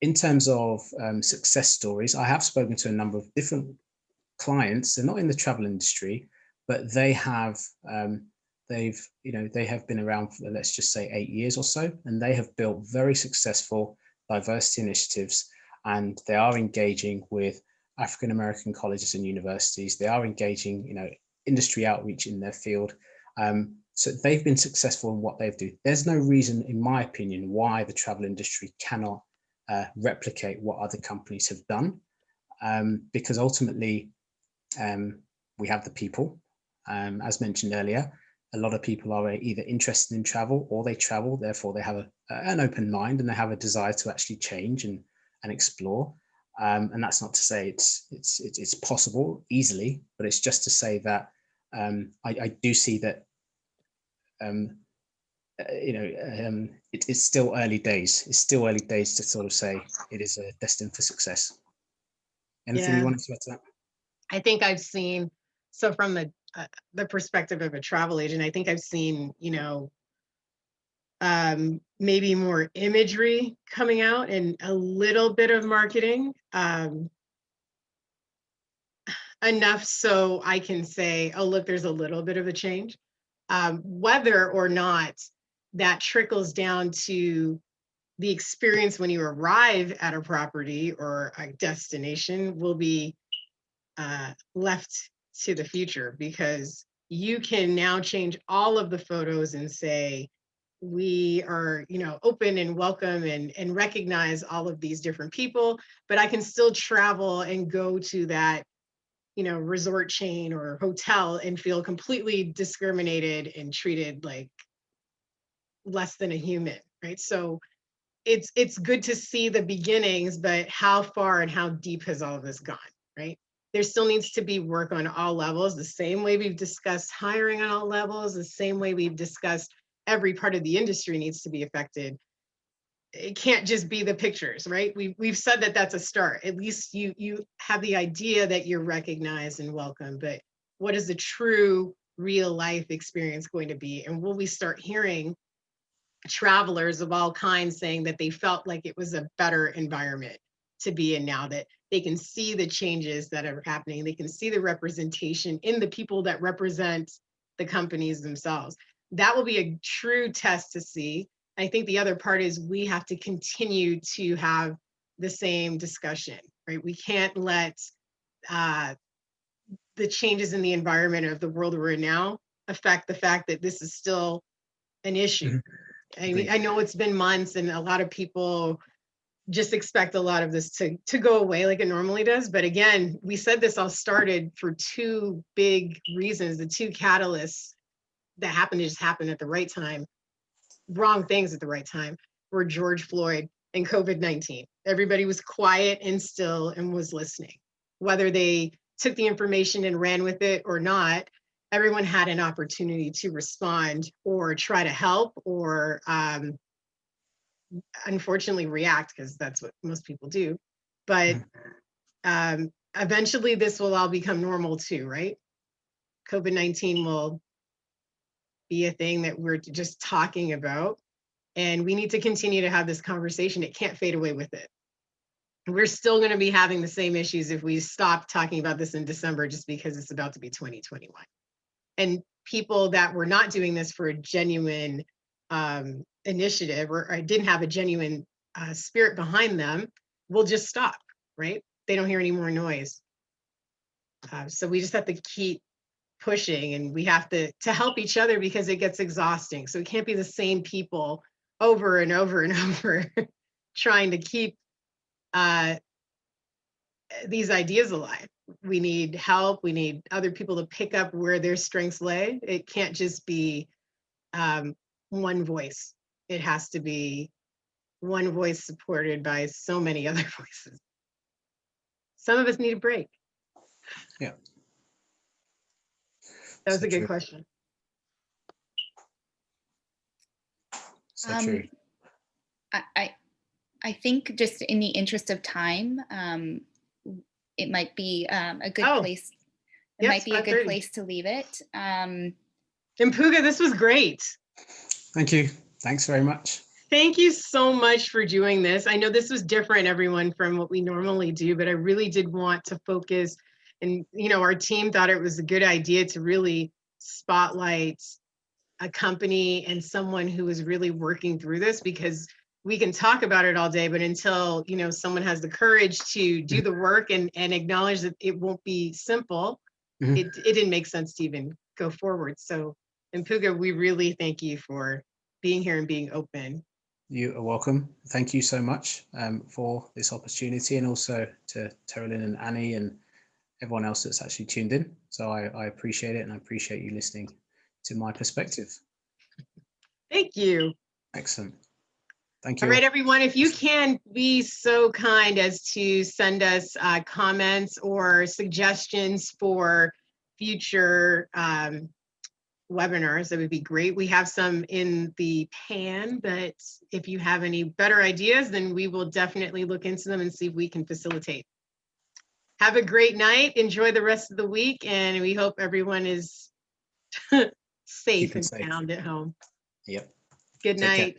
In terms of success stories, I have spoken to a number of different clients. They're not in the travel industry, but they have they have been around for, let's just say, 8 years or so, and they have built very successful diversity initiatives, and they are engaging with African American colleges and universities. They are engaging, you know, industry outreach in their field. So they've been successful in what they've done. There's no reason, in my opinion, why the travel industry cannot replicate what other companies have done, because ultimately we have the people. As mentioned earlier, a lot of people are either interested in travel or they travel, therefore they have an open mind and they have a desire to actually change and explore. And that's not to say it's possible easily, but it's just to say that I do see that it's still early days. It's still early days to sort of say it is destined for success. Anything you wanted to add to that? I think I've seen, so from the perspective of a travel agent, I think I've seen, you know, maybe more imagery coming out and a little bit of marketing, enough so I can say, oh, look, there's a little bit of a change. Whether or not that trickles down to the experience when you arrive at a property or a destination will be left to the future, because you can now change all of the photos and say, we are, you know, open and welcome and recognize all of these different people, but I can still travel and go to that, you know, resort chain or hotel and feel completely discriminated and treated like less than a human, right? So it's good to see the beginnings, but how far and how deep has all of this gone, right? There still needs to be work on all levels, the same way we've discussed hiring on all levels, the same way we've discussed every part of the industry needs to be affected. It can't just be the pictures, right? We've said that that's a start. At least you have the idea that you're recognized and welcome, but what is the true real life experience going to be? And will we start hearing travelers of all kinds saying that they felt like it was a better environment to be in now, that they can see the changes that are happening, they can see the representation in the people that represent the companies themselves? That will be a true test to see. I think the other part is we have to continue to have the same discussion, right? We can't let the changes in the environment of the world we're in now affect the fact that this is still an issue. Mhm. I mean, I know it's been months and a lot of people just expect a lot of this to go away like it normally does. But again, we said this all started for two big reasons. The two catalysts that happened to just happen at the right time, wrong things at the right time, were George Floyd and COVID-19. Everybody was quiet and still and was listening. Whether they took the information and ran with it or not, everyone had an opportunity to respond or try to help or unfortunately react, because that's what most people do. But eventually this will all become normal too, right? COVID-19 will be a thing that we're just talking about. And we need to continue to have this conversation. It can't fade away with it. We're still going to be having the same issues if we stop talking about this in December, just because it's about to be 2021. And people that were not doing this for a genuine initiative, or didn't have a genuine spirit behind them, will just stop, right? They don't hear any more noise. So we just have to keep pushing, and we have to help each other, because it gets exhausting. So it can't be the same people over and over and over trying to keep these ideas alive. We need help. We need other people to pick up where their strengths lay. It can't just be one voice. It has to be one voice supported by so many other voices. Some of us need a break. Yeah. That was So a good true. question. So true. I think, just in the interest of time, it might be a good place. It might be a good place to leave it. Mpuuga, this was great. Thank you. Thanks very much. Thank you so much for doing this. I know this was different, everyone, from what we normally do, but I really did want to focus, and our team thought it was a good idea to really spotlight a company and someone who is really working through this, because we can talk about it all day, but until someone has the courage to do the work and acknowledge that it won't be simple, it didn't make sense to even go forward. So, Mpuuga, we really thank you for being here and being open. You are welcome. Thank you so much for this opportunity, and also to Terralyn and Annie and everyone else that's actually tuned in. So I appreciate it, and I appreciate you listening to my perspective. Thank you. Excellent. Thank you. All right, everyone, if you can be so kind as to send us comments or suggestions for future webinars, that would be great. We have some in the pan, but if you have any better ideas, then we will definitely look into them and see if we can facilitate. Have a great night. Enjoy the rest of the week, and we hope everyone is safe and sound at home. Yep. Good night.